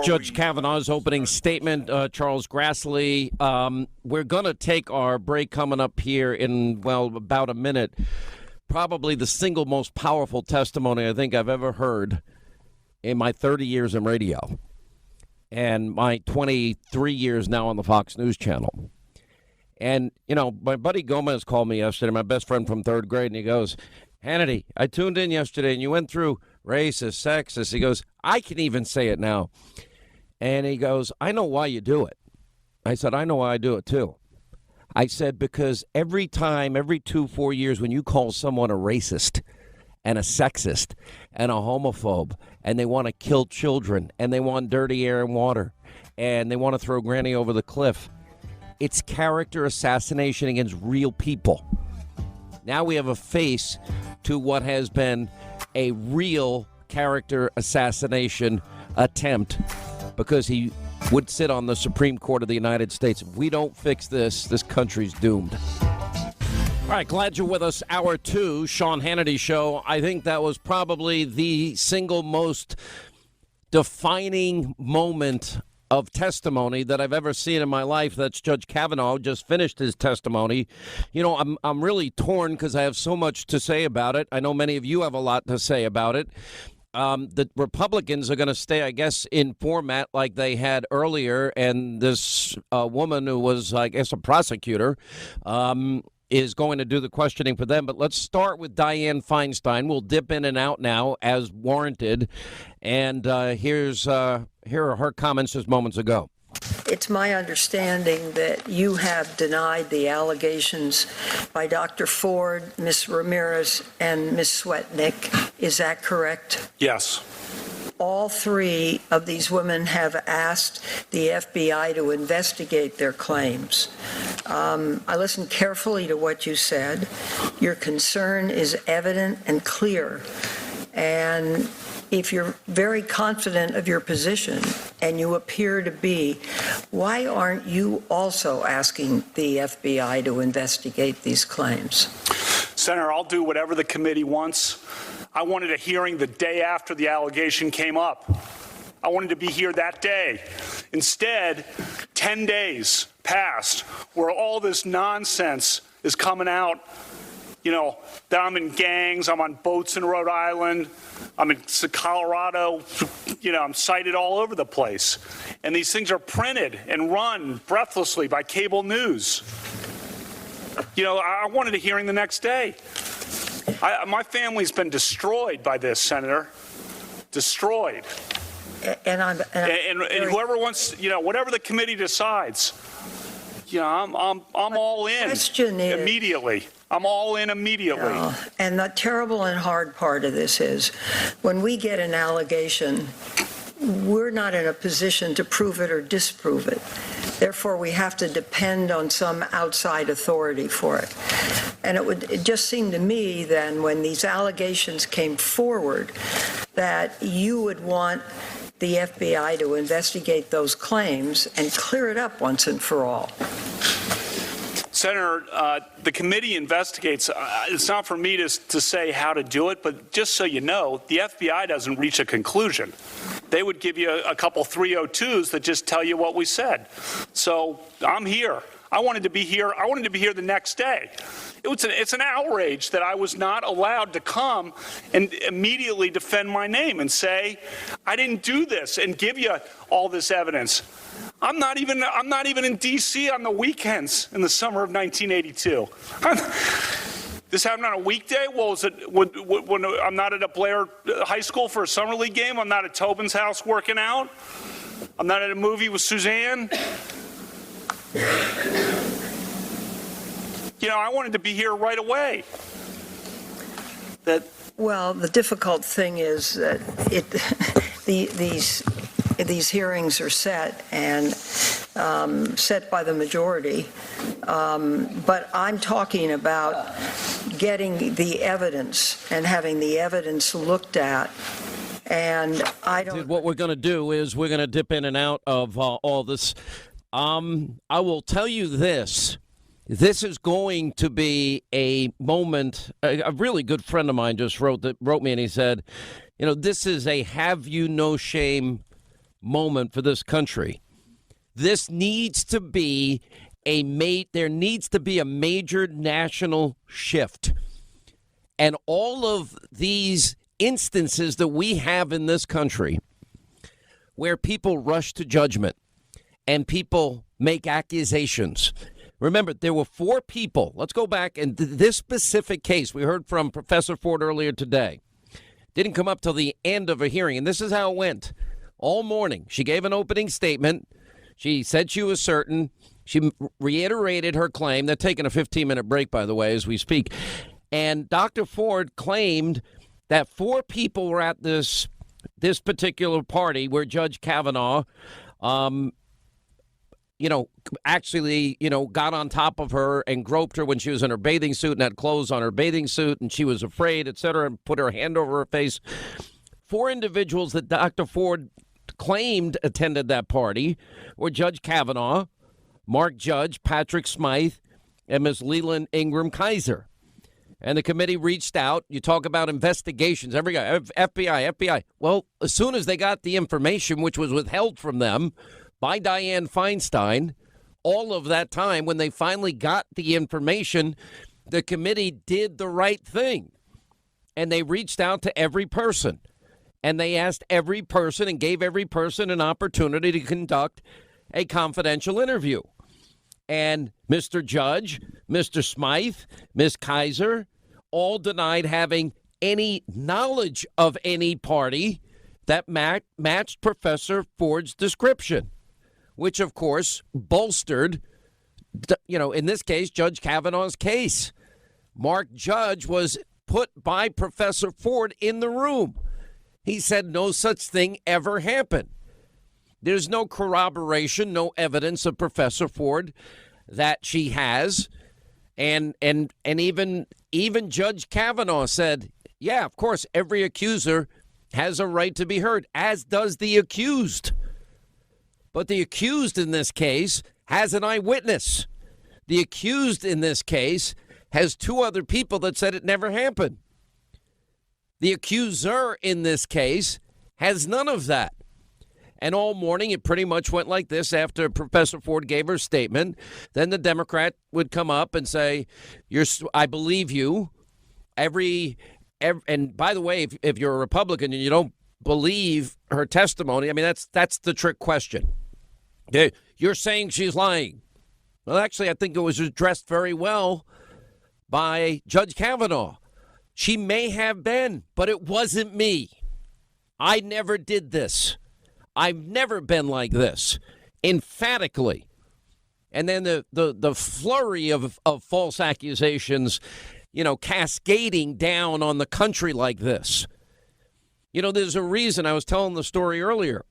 Judge Kavanaugh's opening statement, Charles Grassley. We're going to take our break coming up here in, about a minute. Probably the single most powerful testimony I think I've ever heard in my 30 years in radio and my 23 years now on the Fox News Channel. And, my buddy Gomez called me yesterday, my best friend from third grade, and he goes, Hannity, I tuned in yesterday, and you went through racist, sexist. He goes, I can even say it now. And he goes, I know why you do it. I said, I know why I do it, too. I said, because every time, every 2-4 years, when you call someone a racist and a sexist and a homophobe, and they want to kill children, and they want dirty air and water, and they want to throw Granny over the cliff, it's character assassination against real people. Now we have a face to what has been a real character assassination attempt because he would sit on the Supreme Court of the United States. If we don't fix this, this country's doomed. All right, glad you're with us. Hour 2, Sean Hannity Show. I think that was probably the single most defining moment of testimony that I've ever seen in my life. That's Judge Kavanaugh just finished his testimony. I'm really torn because I have so much to say about it. I know many of you have a lot to say about it. The Republicans are going to stay, I guess, in format like they had earlier. And this woman who was, I guess, a prosecutor is going to do the questioning for them. But let's start with Dianne Feinstein. We'll dip in and out now as warranted. And here are her comments just moments ago. It's my understanding that you have denied the allegations by Dr. Ford, Ms. Ramirez, and Ms. Swetnick. Is that correct? Yes. All three of these women have asked the FBI to investigate their claims. I listened carefully to what you said. Your concern is evident and clear. And if you're very confident of your position, and you appear to be, why aren't you also asking the FBI to investigate these claims? Senator, I'll do whatever the committee wants. I wanted a hearing the day after the allegation came up. I wanted to be here that day. Instead, 10 days passed where all this nonsense is coming out. That I'm in gangs, I'm on boats in Rhode Island, I'm in Colorado, I'm cited all over the place. And these things are printed and run breathlessly by cable news. I wanted a hearing the next day. My family's been destroyed by this, Senator. Destroyed. And whoever wants, whatever the committee decides, I'm all in immediately. I'm all in immediately. And the terrible and hard part of this is when we get an allegation, we're not in a position to prove it or disprove it. Therefore, we have to depend on some outside authority for it. And it just seemed to me then when these allegations came forward that you would want the FBI to investigate those claims and clear it up once and for all. Senator, the committee investigates. It's not for me to say how to do it, but just so you know, the FBI doesn't reach a conclusion. They would give you a couple 302s that just tell you what we said. So I'm here. I wanted to be here. I wanted to be here the next day. It's an outrage that I was not allowed to come and immediately defend my name and say I didn't do this and give you all this evidence. I'm not even in D.C. on the weekends in the summer of 1982. This happened on a weekday? Well, when I'm not at a Blair High School for a summer league game? I'm not at Tobin's house working out? I'm not at a movie with Suzanne? I wanted to be here right away. Well, the difficult thing is that these these hearings are set and set by the majority. But I'm talking about getting the evidence and having the evidence looked at. And I don't. What we're going to do is we're going to dip in and out of all this. I will tell you this. This is going to be a moment. A really good friend of mine just wrote me, and he said, this is a have you no shame moment for this country. This needs to be there needs to be a major national shift. And all of these instances that we have in this country where people rush to judgment and people make accusations. Remember, there were 4 people. Let's go back. And this specific case, we heard from Professor Ford earlier today, didn't come up till the end of a hearing. And this is how it went. All morning, she gave an opening statement. She said she was certain. She reiterated her claim. They're taking a 15-minute break, by the way, as we speak. And Dr. Ford claimed that 4 people were at this particular party where Judge Kavanaugh actually, got on top of her and groped her when she was in her bathing suit and had clothes on her bathing suit, and she was afraid, et cetera, and put her hand over her face. 4 individuals that Dr. Ford claimed attended that party were Judge Kavanaugh, Mark Judge, Patrick Smythe, and Ms. Leland Ingram Kaiser. And the committee reached out. You talk about investigations. Every guy, FBI. Well, as soon as they got the information, which was withheld from them by Dianne Feinstein, all of that time, when they finally got the information, the committee did the right thing. And they reached out to every person. And they asked every person and gave every person an opportunity to conduct a confidential interview. And Mr. Judge, Mr. Smythe, Ms. Kaiser, all denied having any knowledge of any party that matched Professor Ford's description, which, of course, bolstered, in this case, Judge Kavanaugh's case. Mark Judge was put by Professor Ford in the room. He said no such thing ever happened. There's no corroboration, no evidence of Professor Ford that she has. And even Judge Kavanaugh said, yeah, of course, every accuser has a right to be heard, as does the accused. But the accused in this case has an eyewitness. The accused in this case has 2 other people that said it never happened. The accuser in this case has none of that. And all morning, it pretty much went like this after Professor Ford gave her statement. Then the Democrat would come up and say, I believe you. And by the way, if you're a Republican and you don't believe her testimony, I mean, that's the trick question. You're saying she's lying. Well, actually, I think it was addressed very well by Judge Kavanaugh. She may have been, but it wasn't me. I never did this. I've never been like this, emphatically. And then the flurry of false accusations, cascading down on the country like this. There's a reason. I was telling the story earlier,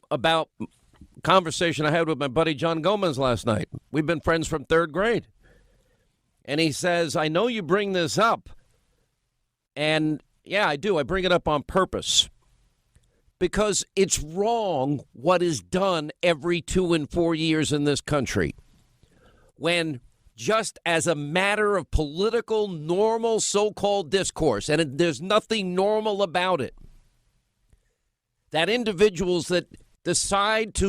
about a conversation I had with my buddy John Gomez last night. We've been friends from 3rd grade. And he says, I know you bring this up. And yeah, I do. I bring it up on purpose. Because it's wrong what is done every 2 and 4 years in this country. When just as a matter of political, normal, so-called discourse, and there's nothing normal about it, that individuals that decide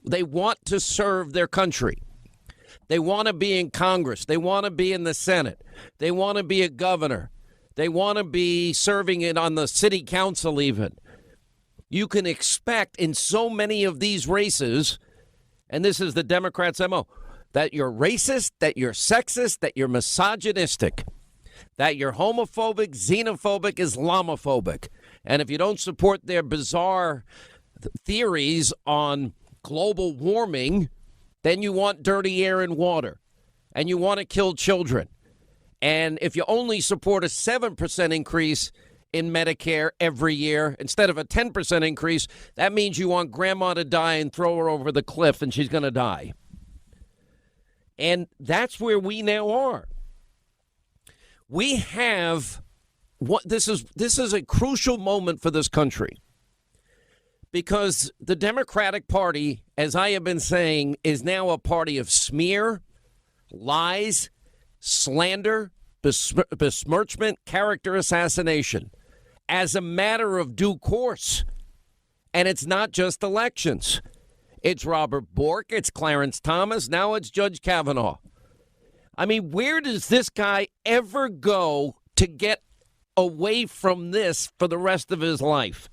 they want to serve their country, they want to be in Congress, they want to be in the Senate, they want to be a governor, they want to be serving it on the city council even. You can expect in so many of these races, and this is the Democrats' MO, that you're racist, that you're sexist, that you're misogynistic, that you're homophobic, xenophobic, Islamophobic. And if you don't support their bizarre theories on global warming, then you want dirty air and water, and you want to kill children. And if you only support a 7% increase in Medicare every year. Instead of a 10% increase, that means you want grandma to die and throw her over the cliff and she's going to die. And that's where we now are. We have this is a crucial moment for this country, because the Democratic Party, as I have been saying, is now a party of smear, lies, slander, besmirchment, character assassination as a matter of due course. And it's not just elections. It's Robert Bork, it's Clarence Thomas, now it's Judge Kavanaugh. I mean, where does this guy ever go to get away from this for the rest of his life?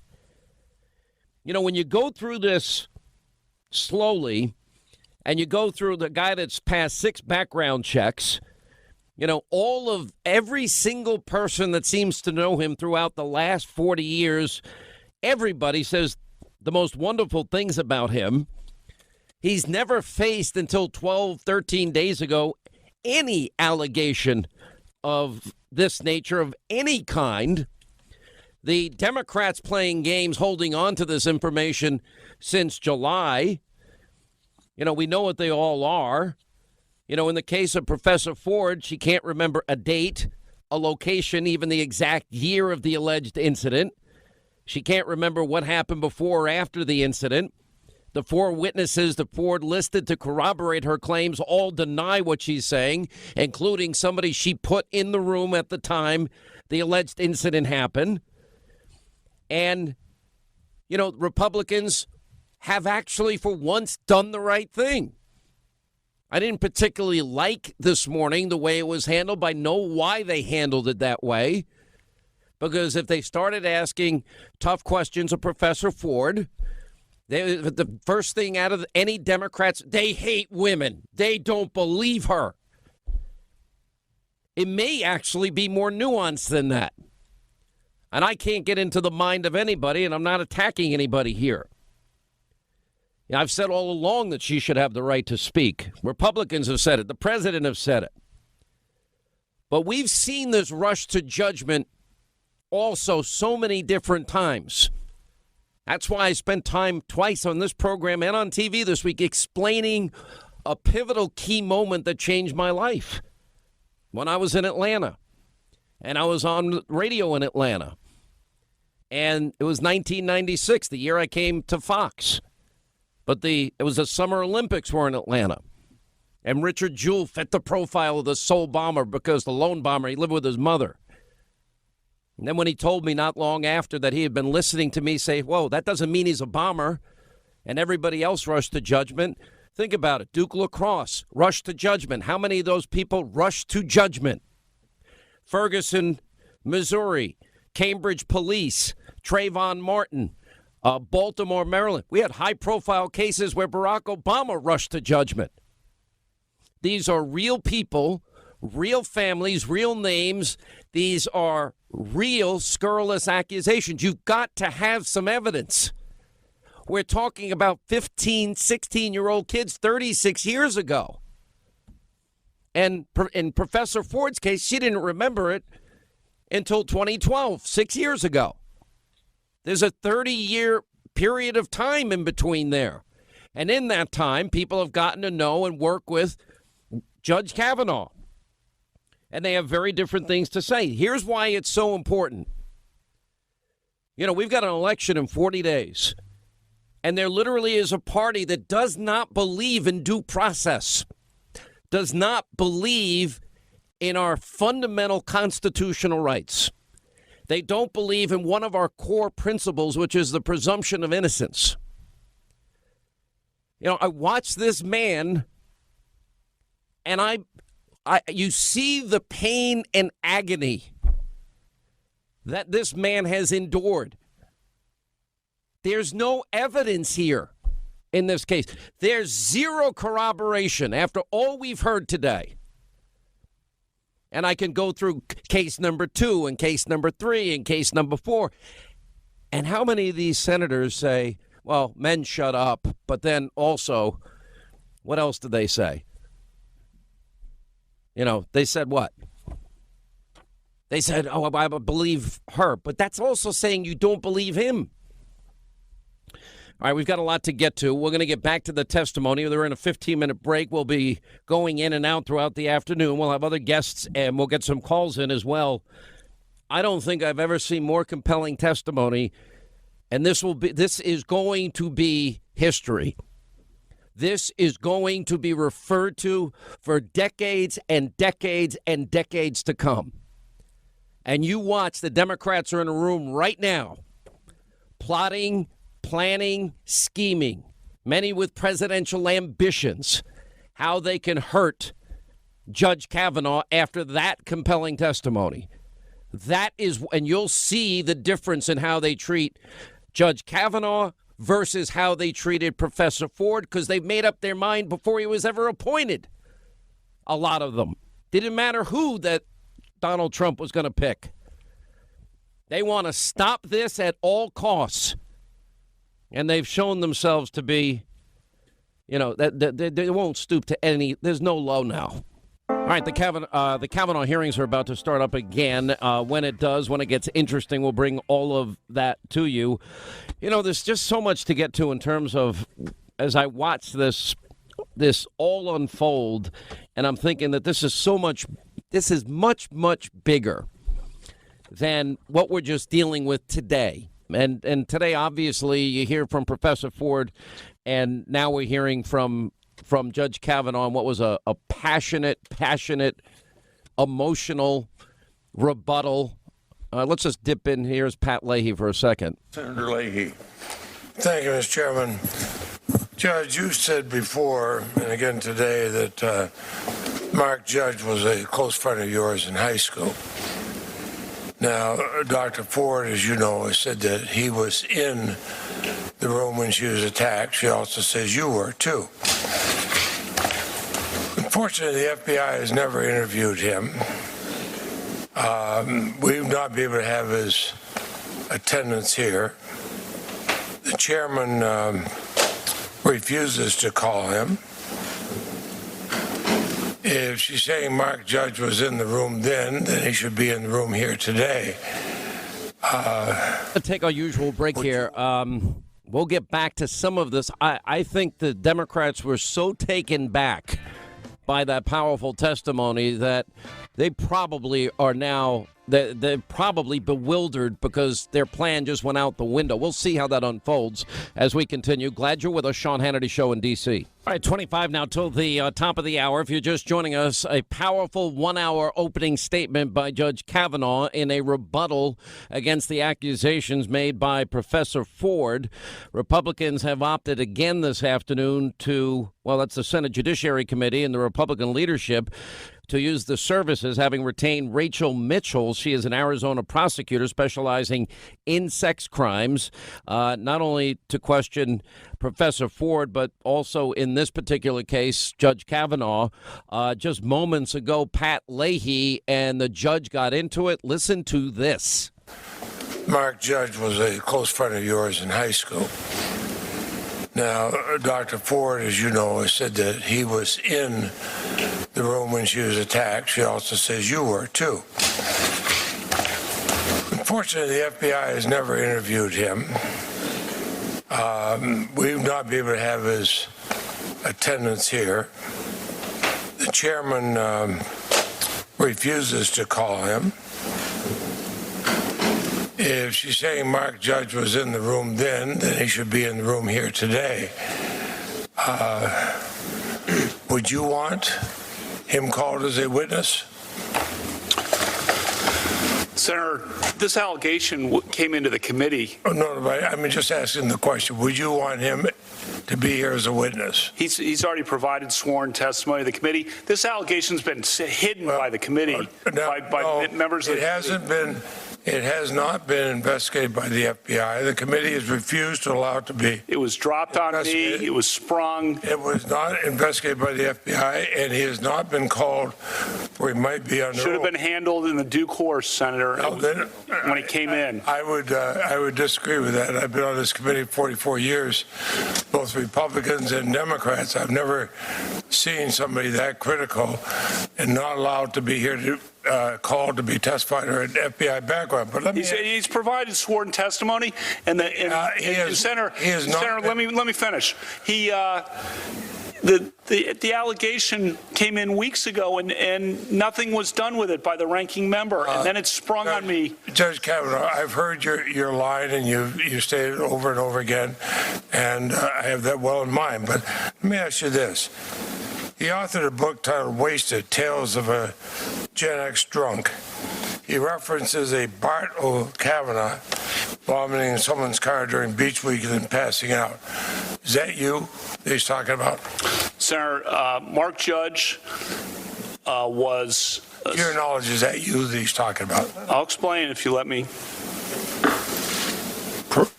You know, when you go through this slowly and you go through the guy that's passed 6 background checks, you know, every single person that seems to know him throughout the last 40 years, everybody says the most wonderful things about him. He's never faced until 12, 13 days ago any allegation of this nature of any kind. The Democrats playing games, holding on to this information since July. You know, we know what they all are. You know, in the case of Professor Ford, she can't remember a date, a location, even the exact year of the alleged incident. She can't remember what happened before or after the incident. The 4 witnesses that Ford listed to corroborate her claims all deny what she's saying, including somebody she put in the room at the time the alleged incident happened. And, you know, Republicans have actually for once done the right thing. I didn't particularly like this morning the way it was handled, but I know why they handled it that way. Because if they started asking tough questions of Professor Ford, the first thing out of any Democrats, they hate women. They don't believe her. It may actually be more nuanced than that. And I can't get into the mind of anybody, and I'm not attacking anybody here. You know, I've said all along that she should have the right to speak. Republicans have said it. The president has said it. But we've seen this rush to judgment also so many different times. That's why I spent time twice on this program and on TV this week explaining a pivotal key moment that changed my life. When I was in Atlanta, and I was on radio in Atlanta, and it was 1996, the year I came to Fox. But it was the Summer Olympics were in Atlanta. And Richard Jewell fit the profile of the soul bomber because the lone bomber, he lived with his mother. And then when he told me not long after that he had been listening to me say, whoa, that doesn't mean he's a bomber, and everybody else rushed to judgment. Think about it. Duke Lacrosse rushed to judgment. How many of those people rushed to judgment? Ferguson, Missouri, Cambridge Police, Trayvon Martin, Baltimore, Maryland. We had high-profile cases where Barack Obama rushed to judgment. These are real people, real families, real names. These are real scurrilous accusations. You've got to have some evidence. We're talking about 15, 16-year-old kids 36 years ago. And in Professor Ford's case, she didn't remember it until 2012, 6 years ago. There's a 30-year period of time in between there. And in that time, people have gotten to know and work with Judge Kavanaugh. And they have very different things to say. Here's why it's so important. You know, we've got an election in 40 days. And there literally is a party that does not believe in due process, does not believe in our fundamental constitutional rights. They don't believe in one of our core principles, which is the presumption of innocence. You know, I watched this man, and you see the pain and agony that this man has endured. There's no evidence here in this case. There's zero corroboration after all we've heard today. And I can go through case number 2 and case number 3 and case number 4. And how many of these senators say, well, men shut up, but then also, what else did they say? You know, they said what? They said, oh, I believe her. But that's also saying you don't believe him. All right, we've got a lot to get to. We're going to get back to the testimony. We're in a 15-minute break. We'll be going in and out throughout the afternoon. We'll have other guests, and we'll get some calls in as well. I don't think I've ever seen more compelling testimony, and this is going to be history. This is going to be referred to for decades and decades and decades to come. And you watch, the Democrats are in a room right now, plotting, planning, scheming, many with presidential ambitions, how they can hurt Judge Kavanaugh after that compelling testimony. That is, and you'll see the difference in how they treat Judge Kavanaugh versus how they treated Professor Ford, because they've made up their mind before he was ever appointed. A lot of them. Didn't matter who that Donald Trump was going to pick. They want to stop this at all costs. And they've shown themselves to be, that they won't stoop to any. There's no low now. All right, the Kavanaugh hearings are about to start up again. When it does, when it gets interesting, we'll bring all of that to you. There's just so much to get to in terms of, as I watch this all unfold, and I'm thinking that this is much, much bigger than what we're just dealing with today. And today, obviously, you hear from Professor Ford, and now we're hearing from Judge Kavanaugh on what was a passionate, emotional rebuttal. Let's just dip in. Here's Pat Leahy for a second. Senator Leahy. Thank you, Mr. Chairman. Judge, you said before, and again today, that Mark Judge was a close friend of yours in high school. Now, Dr. Ford, as you know, has said that he was in the room when she was attacked. She also says you were, too. Unfortunately, the FBI has never interviewed him. We've not been able to have his attendance here. The chairman refuses to call him. If she's saying Mark Judge was in the room then he should be in the room here today. We'll take our usual break here. We'll get back to some of this. I think the Democrats were so taken back by that powerful testimony that they probably are now, they're probably bewildered because their plan just went out the window. We'll see how that unfolds as we continue. Glad you're with us, Sean Hannity Show in D.C. All right, 25 now till the top of the hour. If you're just joining us, a powerful 1-hour opening statement by Judge Kavanaugh in a rebuttal against the accusations made by Professor Ford. Republicans have opted again this afternoon to, that's the Senate Judiciary Committee and the Republican leadership, to use the services, having retained Rachel Mitchell. She is an Arizona prosecutor specializing in sex crimes, not only to question Professor Ford, but also in this particular case, Judge Kavanaugh. Just moments ago, Pat Leahy and the judge got into it. Listen to this. Mark Judge was a close friend of yours in high school. Now, Dr. Ford, as you know, has said that he was in the room when she was attacked. She also says you were, too. Unfortunately, the FBI has never interviewed him. We've not been able to have his attendance here. The chairman refuses to call him. If she's saying Mark Judge was in the room then he should be in the room here today. Would you want him called as a witness? Senator, this allegation came into the committee. Oh, no, I'm just asking the question. Would you want him to be here as a witness? He's already provided sworn testimony to the committee. This allegation's been hidden by the committee, by members of the committee. It has not been investigated by the FBI. The committee has refused to allow it to be. It was dropped on me. It was sprung. It was not investigated by the FBI, and he has not been called where he might be under. Should have been handled in the due course, Senator, when he came in. I would disagree with that. I've been on this committee 44 years, both Republicans and Democrats. I've never seen somebody that critical and not allowed to be here to called to be testified or an FBI background. But let me. He's provided sworn testimony, and Senator, let me finish. The allegation came in weeks ago, and nothing was done with it by the ranking member, and then it sprung on me. Judge Kavanaugh, I've heard your line, and you stated it over and over again, and I have that well in mind. But let me ask you this. He authored a book titled Wasted, Tales of a Gen X Drunk. He references a Bart O'Kavanaugh vomiting in someone's car during beach week and then passing out. Is that you that he's talking about? Senator, Mark Judge was... To your knowledge, is that you that he's talking about? I'll explain if you let me.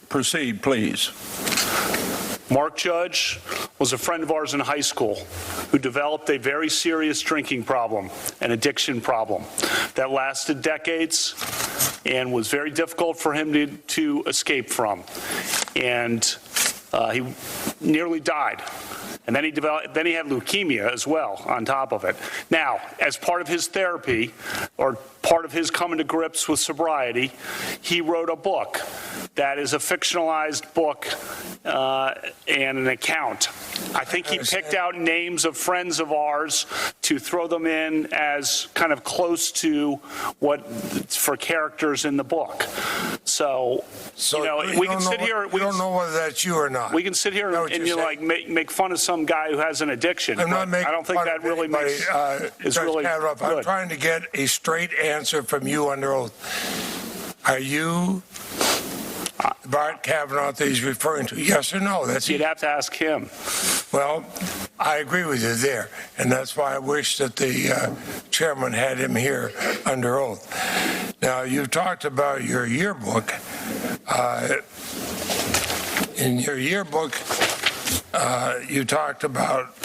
Proceed, please. Mark Judge was a friend of ours in high school who developed a very serious drinking problem, an addiction problem that lasted decades and was very difficult for him to escape from. And he nearly died. And then he had leukemia as well on top of it. Now, as part of his therapy, or part of his coming to grips with sobriety, he wrote a book that is a fictionalized book and an account. I think he picked out names of friends of ours to throw them in as kind of close to what for characters in the book. So you know, we can sit here. We don't know whether that's you or not. We can sit here and make fun of some guy who has an addiction. I'm not making I don't think fun that of really anybody, is really Kavanaugh, good. I'm trying to get a straight answer from you under oath. Are you Bart Kavanaugh that he's referring to? Yes or no? You'd have to ask him. Well, I agree with you there, and that's why I wish that the chairman had him here under oath. Now, you talked about your yearbook. In your yearbook, you talked about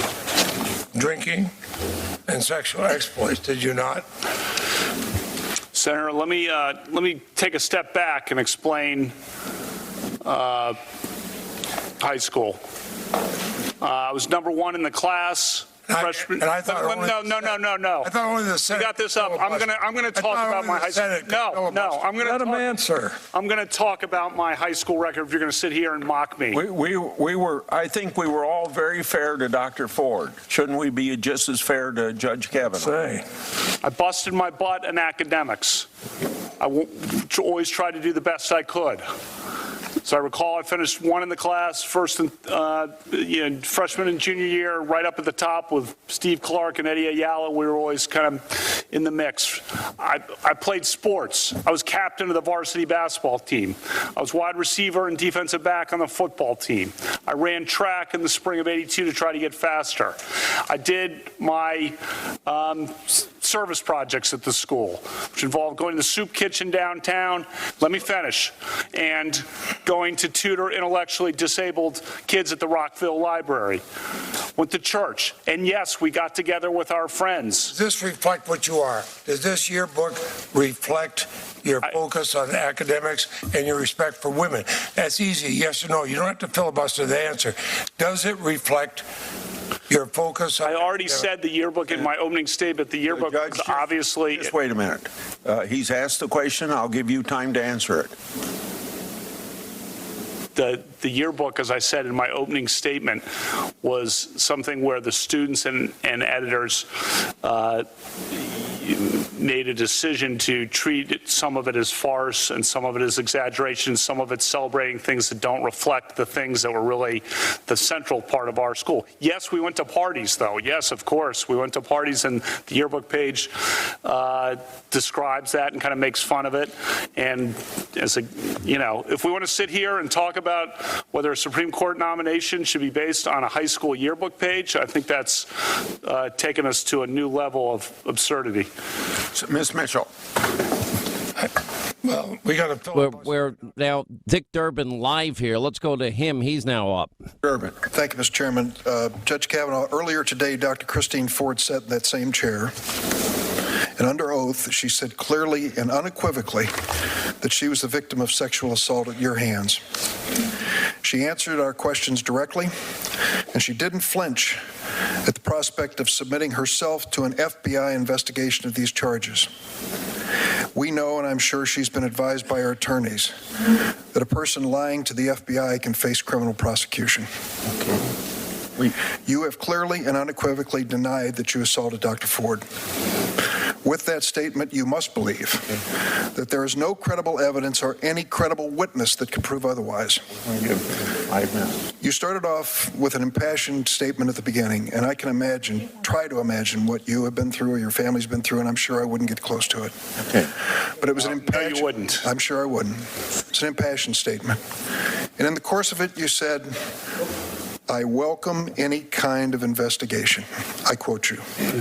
drinking and sexual exploits, did you not? Senator, let me take a step back and explain high school. I was number one in the class. Freshman. And I thought no. I thought only the Senate. You got this up. I'm gonna talk about my high school. No. I'm gonna let him answer. I'm gonna talk about my high school record. If you're gonna sit here and mock me, We were. I think we were all very fair to Dr. Ford. Shouldn't we be just as fair to Judge Kavanaugh? I busted my butt in academics. I always tried to do the best I could. So I recall I finished one in the class, first and freshman and junior year, right up at the top with Steve Clark and Eddie Ayala. We were always kind of in the mix. I played sports. I was captain of the varsity basketball team. I was wide receiver and defensive back on the football team. I ran track in the spring of '82 to try to get faster. I did my service projects at the school, which involved going to the soup kitchen downtown. Let me finish. And going to tutor intellectually disabled kids at the Rockville Library. Went to church. And yes, we got together with our friends. Does this reflect what you are? Does this yearbook reflect your focus on academics and your respect for women? That's easy, yes or no. You don't have to filibuster the answer. Does it reflect your focus on... I already said the yearbook in my opening statement. The yearbook is obviously... Just wait a minute. He's asked the question. I'll give you time to answer it. The yearbook, as I said in my opening statement, was something where the students and editors made a decision to treat some of it as farce and some of it as exaggeration, some of it celebrating things that don't reflect the things that were really the central part of our school. Yes, we went to parties, though. Yes, of course, we went to parties, and the yearbook page describes that and kind of makes fun of it. And as a, if we want to sit here and talk about whether a Supreme Court nomination should be based on a high school yearbook page, I think that's taken us to a new level of absurdity. So, Ms. Mitchell. Well, we got to... We're now Dick Durbin live here. Let's go to him. He's now up. Durbin. Thank you, Mr. Chairman. Judge Kavanaugh, earlier today, Dr. Christine Ford sat in that same chair, and under oath, she said clearly and unequivocally that she was the victim of sexual assault at your hands. She answered our questions directly, and she didn't flinch at the prospect of submitting herself to an FBI investigation of these charges. We know, and I'm sure she's been advised by our attorneys, that a person lying to the FBI can face criminal prosecution. You have clearly and unequivocally denied that you assaulted Dr. Ford. With that statement, you must believe that there is no credible evidence or any credible witness that can prove otherwise. You started off with an impassioned statement at the beginning, and I can imagine, try to imagine what you have been through or your family's been through, and I'm sure I wouldn't get close to it. Okay. But it was an impassioned... No, you wouldn't. I'm sure I wouldn't. It's an impassioned statement. And in the course of it, you said, I welcome any kind of investigation. I quote you.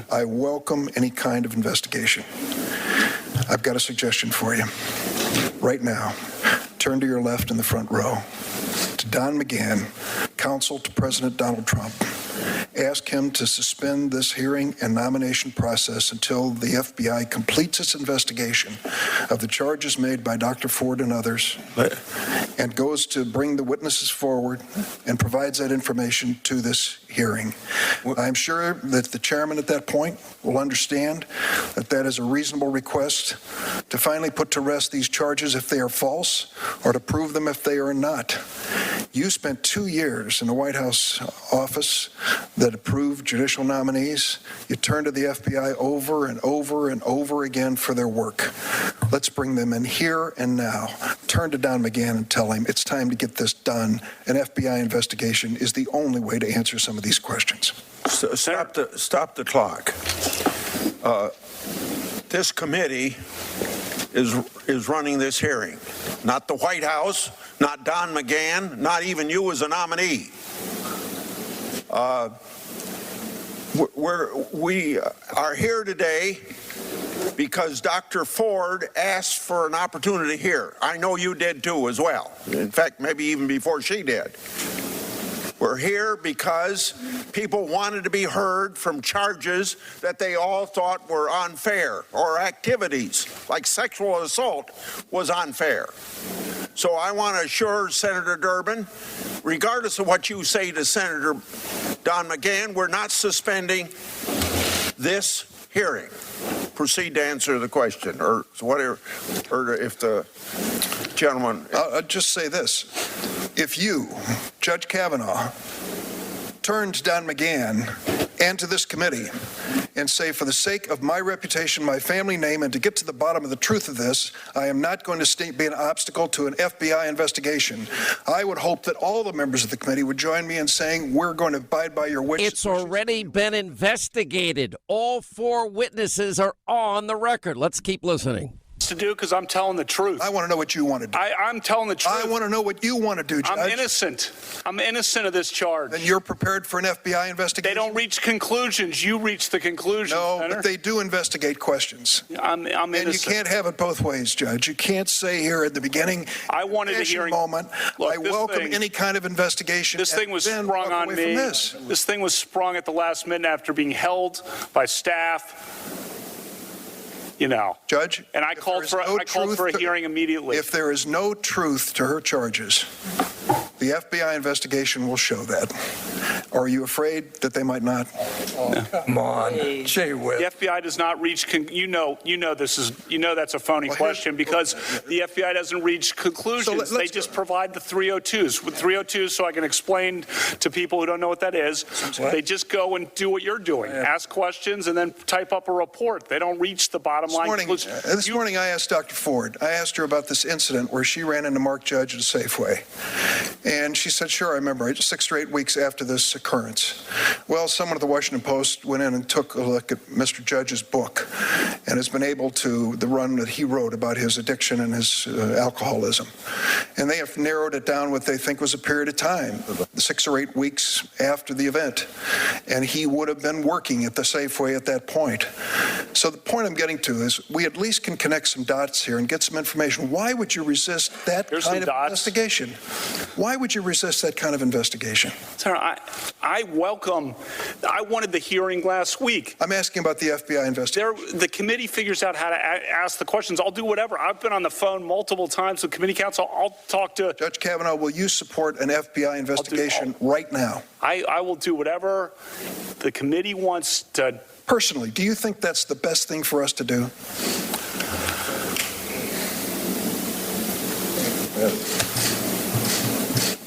I welcome any kind of investigation. I've got a suggestion for you. Right now, turn to your left in the front row. To Don McGahn, counsel to President Donald Trump. Ask him to suspend this hearing and nomination process until the FBI completes its investigation of the charges made by Dr. Ford and others and goes to bring the witnesses forward and provides that information to this hearing. I'm sure that the chairman at that point will understand that that is a reasonable request to finally put to rest these charges if they are false or to prove them if they are not. You spent 2 years in the White House office that approved judicial nominees. You turned to the FBI over and over and over again for their work. Let's bring them in here and now. Turn to Don McGahn and tell him it's time to get this done. An FBI investigation is the only way to answer some of these questions. Stop the clock. This committee is running this hearing. Not the White House, not Don McGahn, not even you as a nominee. We are here today because Dr. Ford asked for an opportunity here. I know you did too as well. In fact, maybe even before she did. We're here because people wanted to be heard from charges that they all thought were unfair, or activities like sexual assault was unfair. So I want to assure Senator Durbin, regardless of what you say to Senator Don McGahn, we're not suspending this hearing. Proceed to answer the question, or whatever, or if the gentleman... I'll just say this. If you, Judge Kavanaugh, turn to Don McGahn and to this committee and say, for the sake of my reputation, my family name, and to get to the bottom of the truth of this, I am not going to be an obstacle to an FBI investigation, I would hope that all the members of the committee would join me in saying we're going to abide by your wishes. It's already been investigated. All 4 witnesses are on the record. Let's keep listening. To do because I'm telling the truth. I want to know what you want to do. I'm telling the truth. I want to know what you want to do, Judge. I'm innocent. I'm innocent of this charge. And you're prepared for an FBI investigation? They don't reach conclusions. You reach the conclusions. No, Senator. but they do investigate questions. I'm innocent. And you can't have it both ways, Judge. You can't say here at the beginning, I wanted a hearing. Moment, Look, I welcome any kind of investigation. This thing was sprung on me. This thing was sprung at the last minute after being held by staff. You know, Judge, and I called for a hearing immediately. If there is no truth to her charges, the FBI investigation will show that. Or are you afraid that they might not? Oh, come on, gee whiz. The FBI does not reach. That's a phony question because the FBI doesn't reach conclusions. They just provide the 302s. With 302s, so I can explain to people who don't know what that is. They just go and do what you're doing, ask questions, and then type up a report. They don't reach the bottom line conclusion. This morning, I asked Dr. Ford. I asked her about this incident where she ran into Mark Judge at a Safeway. And she said, sure, I remember, 6 or 8 weeks after this occurrence. Well, someone at the Washington Post went in and took a look at Mr. Judge's book and has been able to, the run that he wrote about his addiction and his alcoholism. And they have narrowed it down what they think was a period of time, 6 or 8 weeks after the event. And he would have been working at the Safeway at that point. So the point I'm getting to is we at least can connect some dots here and get some information. Why would you resist that kind of investigation? Why would you resist that kind of investigation? Senator, I wanted the hearing last week. I'm asking about the FBI investigation. The committee figures out how to ask the questions. I'll do whatever. I've been on the phone multiple times with committee counsel. I'll talk to Judge Kavanaugh, will you support an FBI investigation right now? I will do whatever the committee wants to. Personally, do you think that's the best thing for us to do?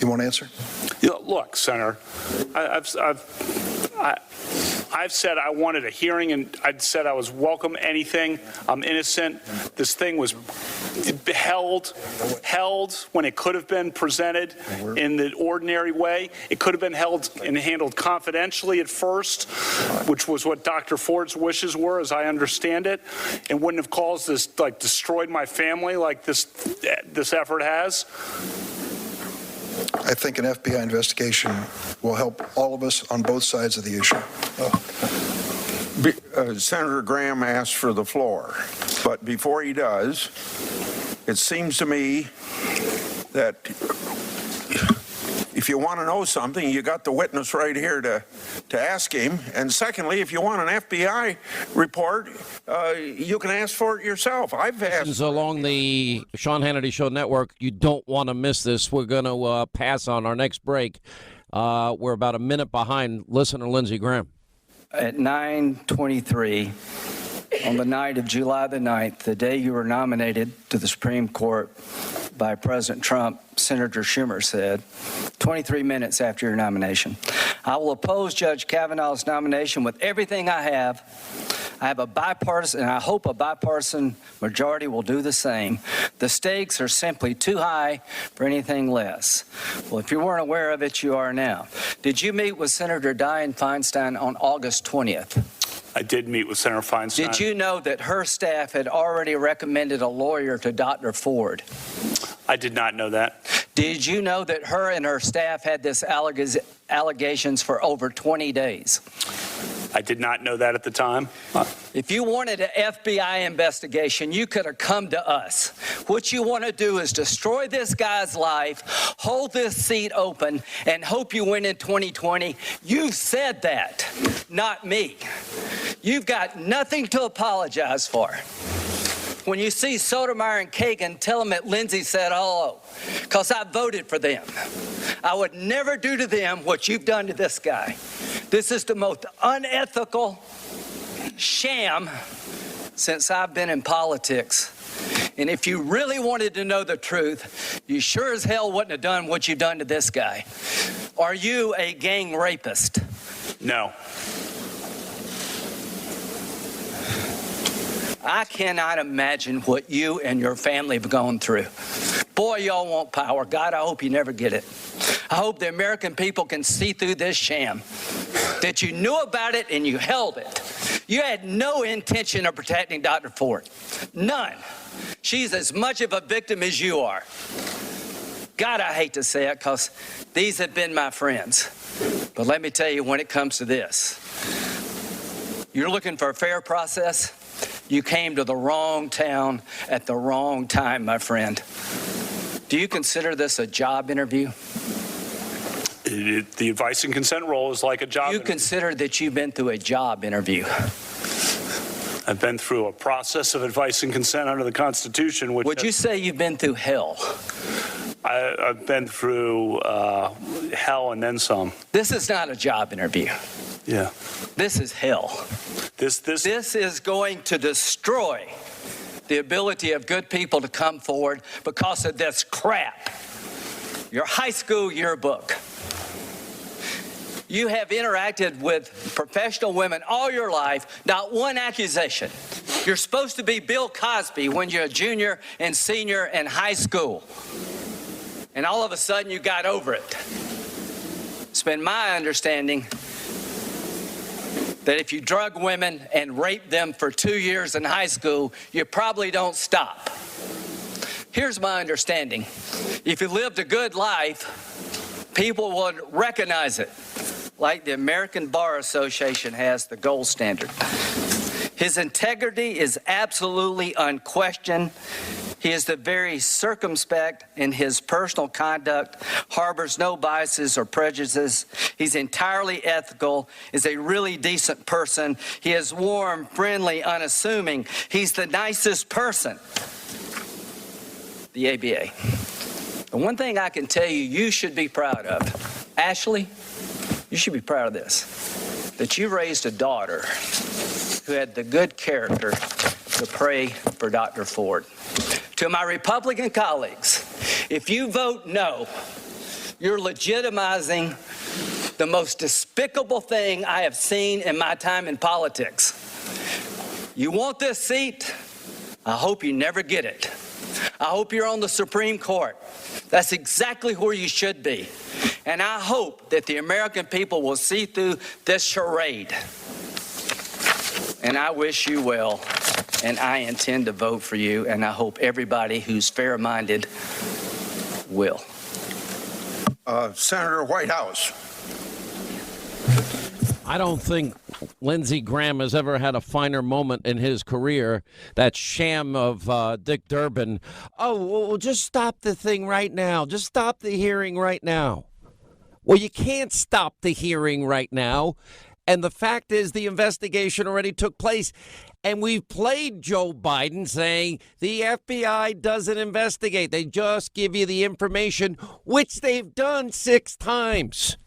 You want to answer? Look, Senator, I've said I wanted a hearing, and I'd said I was welcome anything. I'm innocent. This thing was held when it could have been presented in the ordinary way. It could have been held and handled confidentially at first, which was what Dr. Ford's wishes were, as I understand it, and wouldn't have caused this, destroyed my family like this effort has. I think an FBI investigation will help all of us on both sides of the issue. Senator Graham asked for the floor, but before he does, it seems to me that if you want to know something, you got the witness right here to ask him. And secondly, if you want an FBI report, you can ask for it yourself. I've asked. Along the Sean Hannity Show Network, you don't want to miss this. We're going to pass on our next break. We're about a minute behind listener Lindsey Graham. At 9:23 on the night of July the 9th, the day you were nominated to the Supreme Court by President Trump, Senator Schumer said, 23 minutes after your nomination, I will oppose Judge Kavanaugh's nomination with everything I have. I have a bipartisan, and I hope a bipartisan majority will do the same. The stakes are simply too high for anything less. Well, if you weren't aware of it, you are now. Did you meet with Senator Dianne Feinstein on August 20th? I did meet with Senator Feinstein. Did you know that her staff had already recommended a lawyer to Dr. Ford? I did not know that. Did you know that her and her staff had this allegations for over 20 days? I did not know that at the time. If you wanted an FBI investigation, you could have come to us. What you want to do is destroy this guy's life, hold this seat open, and hope you win in 2020. You've said that, not me. You've got nothing to apologize for. When you see Sotomayor and Kagan, tell them that Lindsey said hello, because I voted for them. I would never do to them what you've done to this guy. This is the most unethical sham since I've been in politics. And if you really wanted to know the truth, you sure as hell wouldn't have done what you've done to this guy. Are you a gang rapist? No. I cannot imagine what you and your family have gone through. Boy, y'all want power. God, I hope you never get it. I hope the American people can see through this sham, that you knew about it and you held it. You had no intention of protecting Dr. Ford. None. She's as much of a victim as you are. God, I hate to say it, because these have been my friends. But let me tell you, when it comes to this, you're looking for a fair process? You came to the wrong town at the wrong time, my friend. Do you consider this a job interview? The advice and consent role is like a job interview. Consider that you've been through a job interview. I've been through a process of advice and consent under the Constitution. Would you say you've been through hell? I've been through hell and then some. This is not a job interview. Yeah. This is hell. This is going to destroy the ability of good people to come forward because of this crap. Your high school yearbook. You have interacted with professional women all your life, not one accusation. You're supposed to be Bill Cosby when you're a junior and senior in high school. And all of a sudden you got over it. It's been my understanding that if you drug women and rape them for 2 years in high school, you probably don't stop. Here's my understanding. If you lived a good life, people would recognize it, like the American Bar Association has the gold standard. His integrity is absolutely unquestioned. He is the very circumspect in his personal conduct, harbors no biases or prejudices. He's entirely ethical, is a really decent person. He is warm, friendly, unassuming. He's the nicest person. The ABA. And one thing I can tell you, you should be proud of. Ashley, you should be proud of this, that you raised a daughter who had the good character to pray for Dr. Ford. To my Republican colleagues, if you vote no, you're legitimizing the most despicable thing I have seen in my time in politics. You want this seat? I hope you never get it. I hope you're on the Supreme Court. That's exactly where you should be. And I hope that the American people will see through this charade. And I wish you well, and I intend to vote for you, and I hope everybody who's fair-minded will. Senator Whitehouse. I don't think Lindsey Graham has ever had a finer moment in his career. That sham of Dick Durbin. Oh, well, just stop the thing right now. Just stop the hearing right now. Well, you can't stop the hearing right now. And the fact is the investigation already took place. And we've played Joe Biden saying the FBI doesn't investigate. They just give you the information, which they've done 6 times.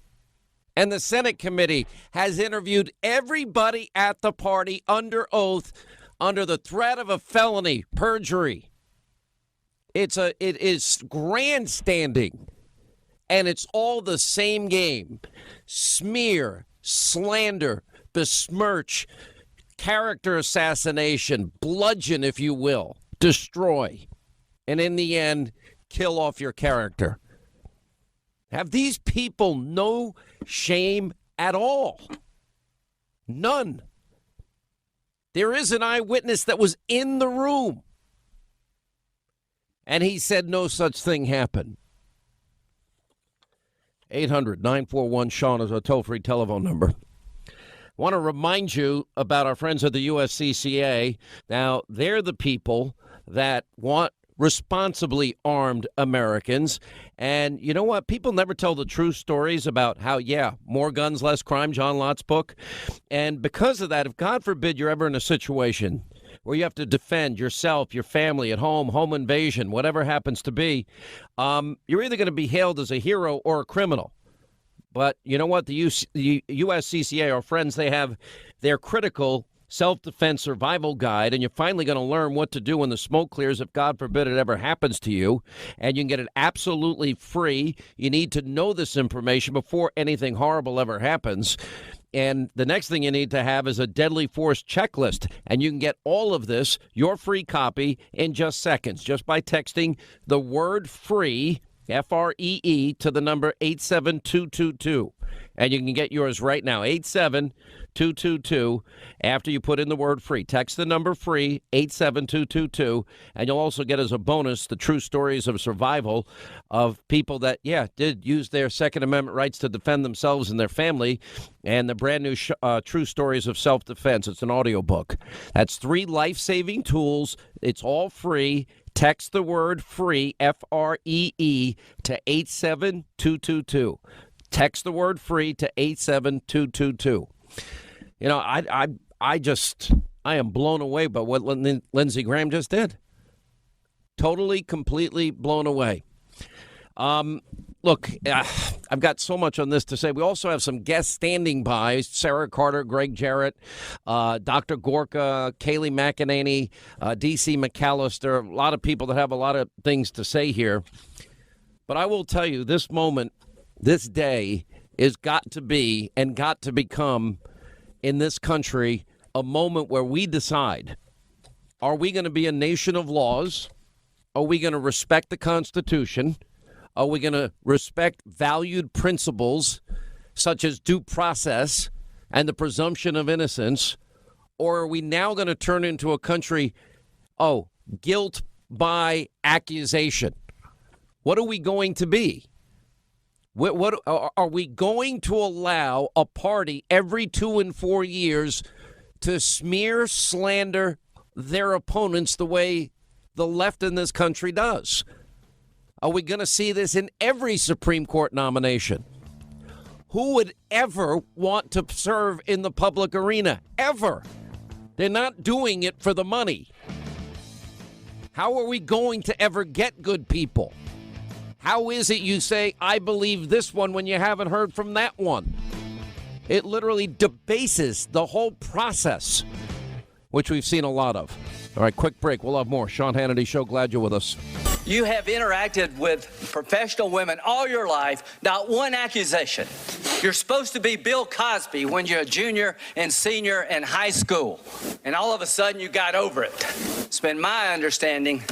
And the Senate committee has interviewed everybody at the party under oath, under the threat of a felony, perjury. It is grandstanding, and it's all the same game. Smear, slander, besmirch, character assassination, bludgeon, if you will, destroy, and in the end, kill off your character. Have these people no shame at all? None. There is an eyewitness that was in the room, and he said no such thing happened. 800-941-SEAN is our toll-free telephone number. I want to remind you about our friends at the USCCA. Now, they're the people that want responsibly armed Americans. And you know what? People never tell the true stories about how, more guns, less crime, John Lott's book. And because of that, if God forbid you're ever in a situation where you have to defend yourself, your family at home, home invasion, whatever happens to be, you're either going to be hailed as a hero or a criminal. But you know what? The USCCA, our friends, they have their critical self-defense survival guide, and you're finally going to learn what to do when the smoke clears if, God forbid, it ever happens to you. And you can get it absolutely free. You need to know this information before anything horrible ever happens. And the next thing you need to have is a deadly force checklist. And you can get all of this, your free copy, in just seconds, just by texting the word FREE, F-R-E-E, to the number 87222. And you can get yours right now, 87222, after you put in the word FREE. Text the number FREE, 87222, and you'll also get as a bonus the true stories of survival of people that, did use their Second Amendment rights to defend themselves and their family, and the brand new True Stories of Self-Defense. It's an audiobook. That's 3 life-saving tools. It's all free. Text the word FREE, F-R-E-E, to 87222. Text the word FREE to 87222. You know, I am blown away by what Lindsey Graham just did. Totally, completely blown away. Look, I've got so much on this to say. We also have some guests standing by: Sarah Carter, Greg Jarrett, Dr. Gorka, Kayleigh McEnany, D.C. McAllister, a lot of people that have a lot of things to say here. But I will tell you, this moment, this day, is got to be and got to become, in this country, a moment where we decide, are we going to be a nation of laws? Are we going to respect the Constitution? Are we going to respect valued principles such as due process and the presumption of innocence? Or are we now going to turn into a country, guilt by accusation? What are we going to be? What are we going to allow a party every 2 and 4 years to smear, slander their opponents the way the left in this country does? Are we going to see this in every Supreme Court nomination? Who would ever want to serve in the public arena? Ever. They're not doing it for the money. How are we going to ever get good people? How is it you say, I believe this one when you haven't heard from that one? It literally debases the whole process, which we've seen a lot of. All right, quick break. We'll have more. Sean Hannity Show. Glad you're with us. You have interacted with professional women all your life, not one accusation. You're supposed to be Bill Cosby when you're a junior and senior in high school, and all of a sudden you got over it. It's been my understanding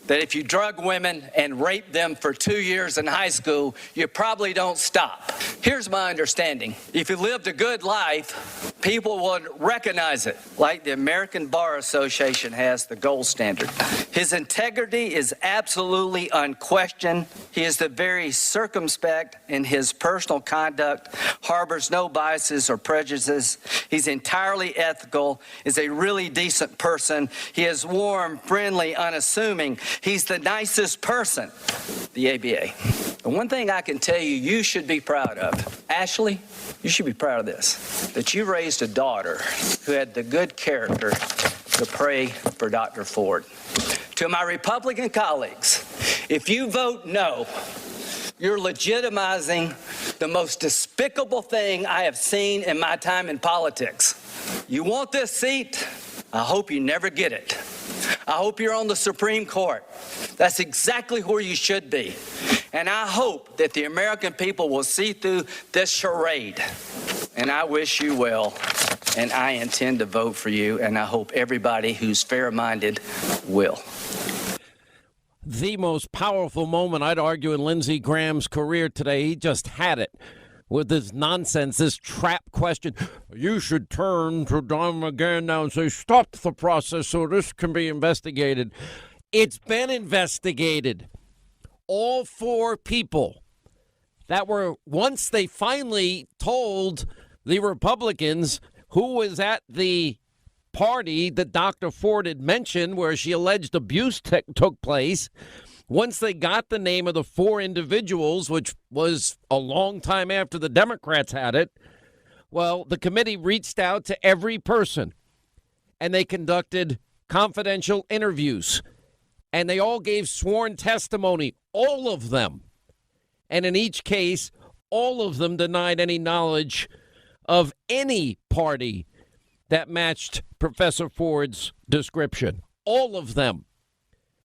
that if you drug women and rape them for 2 years in high school, you probably don't stop. Here's my understanding. If you lived a good life, people would recognize it, like the American Bar Association has the gold standard. His integrity is absolutely unquestioned. He is the very circumspect in his personal conduct, harbors no biases or prejudices. He's entirely ethical, is a really decent person. He is warm, friendly, unassuming. He's the nicest person, the ABA. The one thing I can tell you, you should be proud of. Ashley, you should be proud of this, that you raised a daughter who had the good character to pray for Dr. Ford. To my Republican colleagues, if you vote no, you're legitimizing the most despicable thing I have seen in my time in politics. You want this seat? I hope you never get it. I hope you're on the Supreme Court. That's exactly where you should be. And I hope that the American people will see through this charade. And I wish you well, and I intend to vote for you, and I hope everybody who's fair-minded will. The most powerful moment, I'd argue, in Lindsey Graham's career today. He just had it with this nonsense, this trap question. You should turn to Don McGahn now and say, stop the process so this can be investigated. It's been investigated. All 4 people that were, once they finally told the Republicans who was at the party that Dr. Ford had mentioned where she alleged abuse took place, once they got the name of the 4 individuals, which was a long time after the Democrats had it, well, the committee reached out to every person, and they conducted confidential interviews, and they all gave sworn testimony, all of them. And in each case, all of them denied any knowledge of any party that matched Professor Ford's description. All of them.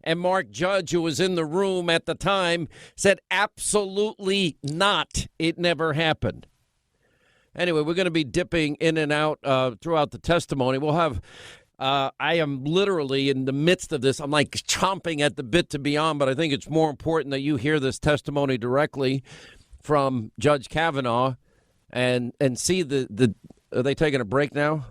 And Mark Judge, who was in the room at the time, said absolutely not. It never happened. Anyway, we're going to be dipping in and out throughout the testimony. We'll have, I am literally in the midst of this. I'm like chomping at the bit to be on, but I think it's more important that you hear this testimony directly from Judge Kavanaugh and see the are they taking a break now?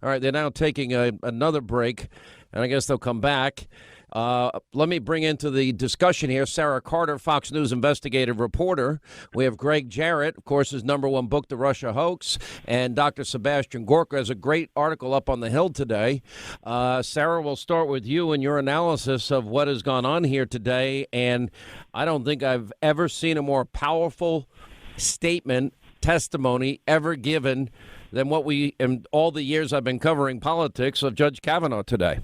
All right, they're now taking another break, and I guess they'll come back. Let me bring into the discussion here Sarah Carter, Fox News investigative reporter. We have Greg Jarrett, of course, his #1 book, The Russia Hoax, and Dr. Sebastian Gorka has a great article up on the Hill today. Sarah, we'll start with you and your analysis of what has gone on here today, and I don't think I've ever seen a more powerful statement, testimony ever given than what we, in all the years I've been covering politics, of Judge Kavanaugh today.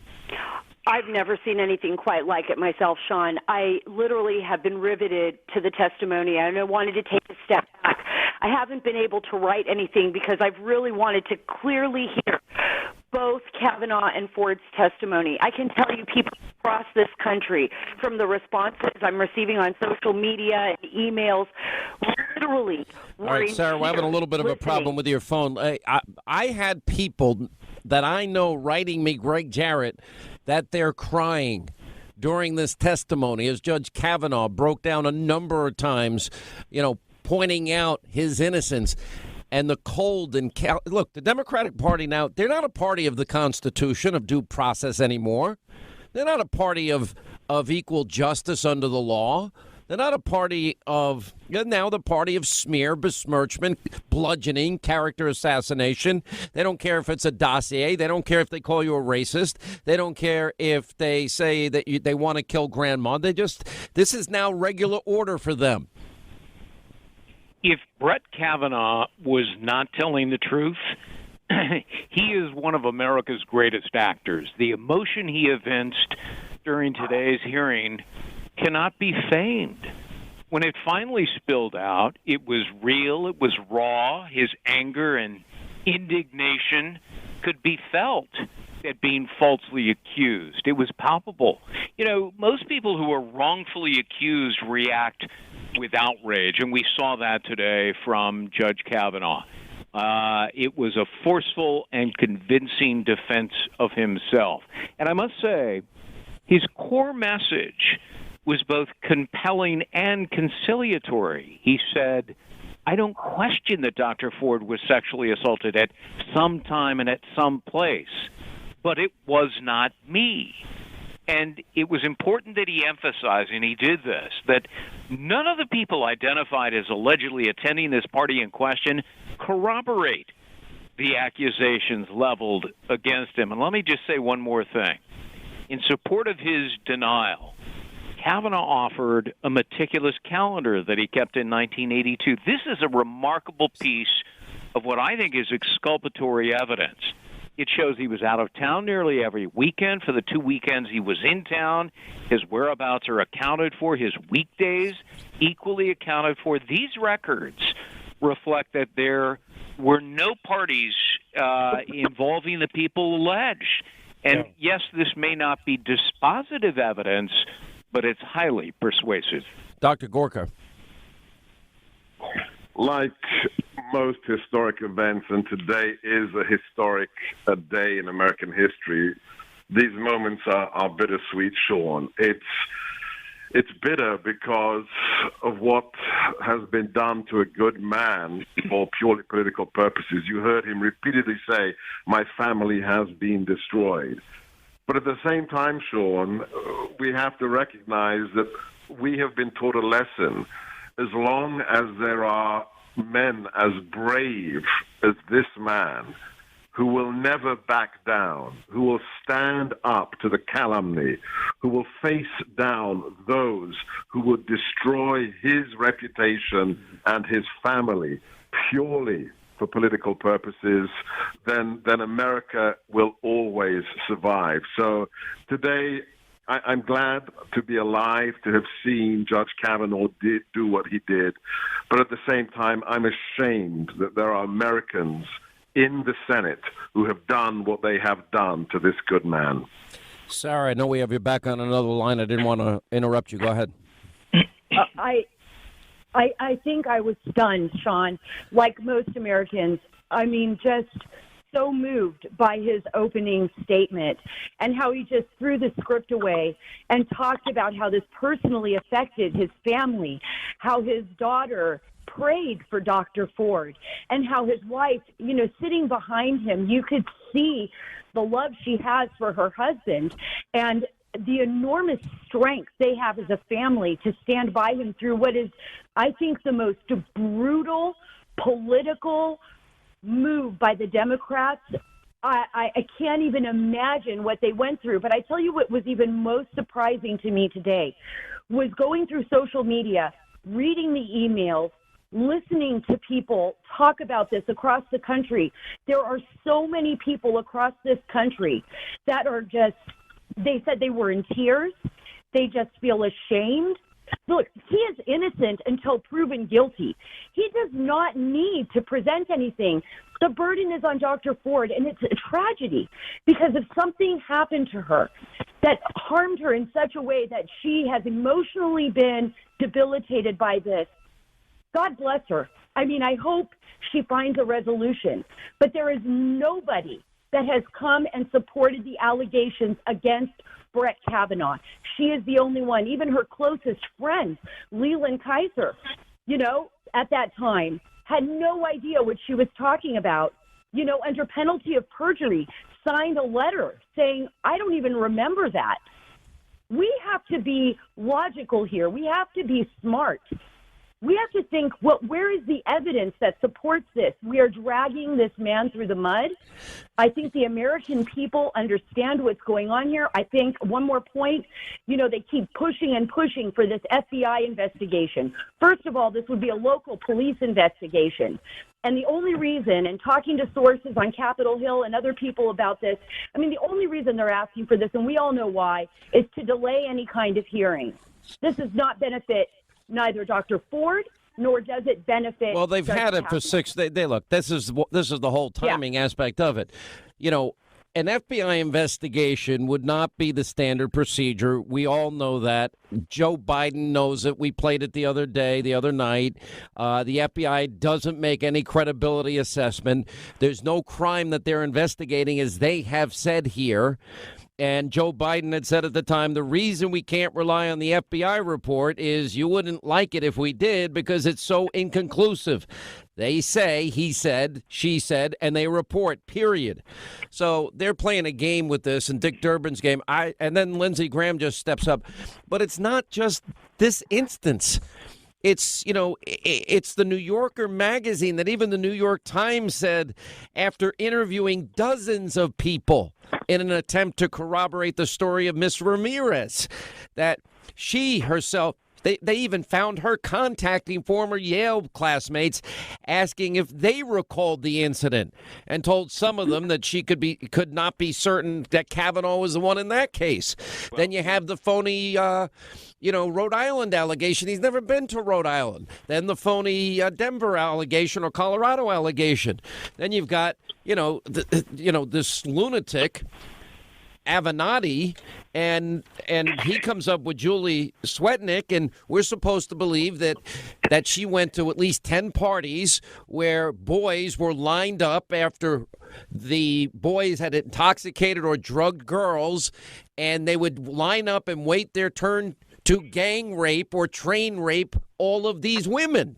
I've never seen anything quite like it myself, Sean. I literally have been riveted to the testimony, and I wanted to take a step back. I haven't been able to write anything because I've really wanted to clearly hear both Kavanaugh and Ford's testimony. I can tell you people across this country, from the responses I'm receiving on social media and emails, literally. All right, Sarah, we're having a little bit of a problem with your phone. I had people that I know writing me, Greg Jarrett, that they're crying during this testimony as Judge Kavanaugh broke down a number of times, pointing out his innocence. And the cold and look, the Democratic Party now, they're not a party of the Constitution, of due process anymore. They're not a party of equal justice under the law. They're not a party of, now the party of smear, besmirchment, bludgeoning, character assassination. They don't care if it's a dossier. They don't care if they call you a racist. They don't care if they say that they want to kill grandma. This is now regular order for them. If Brett Kavanaugh was not telling the truth, he is one of America's greatest actors. The emotion he evinced during today's hearing cannot be feigned. When it finally spilled out, it was real, it was raw. His anger and indignation could be felt at being falsely accused. It was palpable. You know, most people who are wrongfully accused react with outrage, and we saw that today from Judge Kavanaugh. It was a forceful and convincing defense of himself. And I must say, his core message was both compelling and conciliatory. He said, I don't question that Dr. Ford was sexually assaulted at some time and at some place, but it was not me. And it was important that he emphasized, and he did this, that none of the people identified as allegedly attending this party in question corroborate the accusations leveled against him. And let me just say one more thing. In support of his denial, Kavanaugh offered a meticulous calendar that he kept in 1982. This is a remarkable piece of what I think is exculpatory evidence. It shows he was out of town nearly every weekend. For the 2 weekends he was in town, his whereabouts are accounted for, his weekdays equally accounted for. These records reflect that there were no parties involving the people alleged. And yes, this may not be dispositive evidence, but it's highly persuasive. Dr. Gorka. Like most historic events, and today is a historic day in American history, these moments are bittersweet, Sean. It's bitter because of what has been done to a good man for purely political purposes. You heard him repeatedly say, my family has been destroyed. But at the same time, Sean, we have to recognize that we have been taught a lesson. As long as there are men as brave as this man, who will never back down, who will stand up to the calumny, who will face down those who would destroy his reputation and his family purely for political purposes, then America will always survive. So today, I'm glad to be alive, to have seen Judge Kavanaugh do what he did. But at the same time, I'm ashamed that there are Americans in the Senate who have done what they have done to this good man. Sarah, I know we have you back on another line. I didn't want to interrupt you. Go ahead. I think I was stunned, Sean, like most Americans. I mean, just so moved by his opening statement and how he just threw the script away and talked about how this personally affected his family, how his daughter prayed for Dr. Ford, and how his wife, you know, sitting behind him, you could see the love she has for her husband and the enormous strength they have as a family to stand by him through what is, I think, the most brutal political move by the Democrats. I can't even imagine what they went through. But I tell you what was even most surprising to me today was going through social media, reading the emails, listening to people talk about this across the country. There are so many people across this country that are just, they said they were in tears. They just feel ashamed. Look, he is innocent until proven guilty. He does not need to present anything. The burden is on Dr. Ford, and it's a tragedy because if something happened to her that harmed her in such a way that she has emotionally been debilitated by this, God bless her. I mean, I hope she finds a resolution. But there is nobody that has come and supported the allegations against Brett Kavanaugh. She is the only one. Even her closest friend, Leland Kaiser, you know, at that time, had no idea what she was talking about, you know, under penalty of perjury, signed a letter saying, I don't even remember that. We have to be logical here. We have to be smart. We have to think, well, where is the evidence that supports this? We are dragging this man through the mud. I think the American people understand what's going on here. I think, one more point, they keep pushing and pushing for this FBI investigation. First of all, this would be a local police investigation. And the only reason, and talking to sources on Capitol Hill and other people about this, the only reason they're asking for this, and we all know why, is to delay any kind of hearing. This does not benefit neither Dr. Ford nor does it benefit. Well, they've had it for 6 days. They look. This is the whole timing aspect of it. An FBI investigation would not be the standard procedure. We all know that. Joe Biden knows it. We played it the other night. The FBI doesn't make any credibility assessment. There's no crime that they're investigating, as they have said here. And Joe Biden had said at the time, the reason we can't rely on the FBI report is you wouldn't like it if we did because it's so inconclusive. They say, he said, she said, and they report, period. So they're playing a game with this, and Dick Durbin's game. And then Lindsey Graham just steps up. But it's not just this instance. It's, it's the New Yorker magazine that even the New York Times said, after interviewing dozens of people in an attempt to corroborate the story of Miss Ramirez, that she herself, they even found her contacting former Yale classmates, asking if they recalled the incident, and told some of them that she could not be certain that Kavanaugh was the one in that case. Well, then you have the phony, Rhode Island allegation. He's never been to Rhode Island. Then the phony Denver allegation or Colorado allegation. Then you've got, this lunatic Avenatti, and he comes up with Julie Swetnick, and we're supposed to believe that she went to at least 10 parties where boys were lined up after the boys had intoxicated or drugged girls, and they would line up and wait their turn to gang rape or train rape all of these women.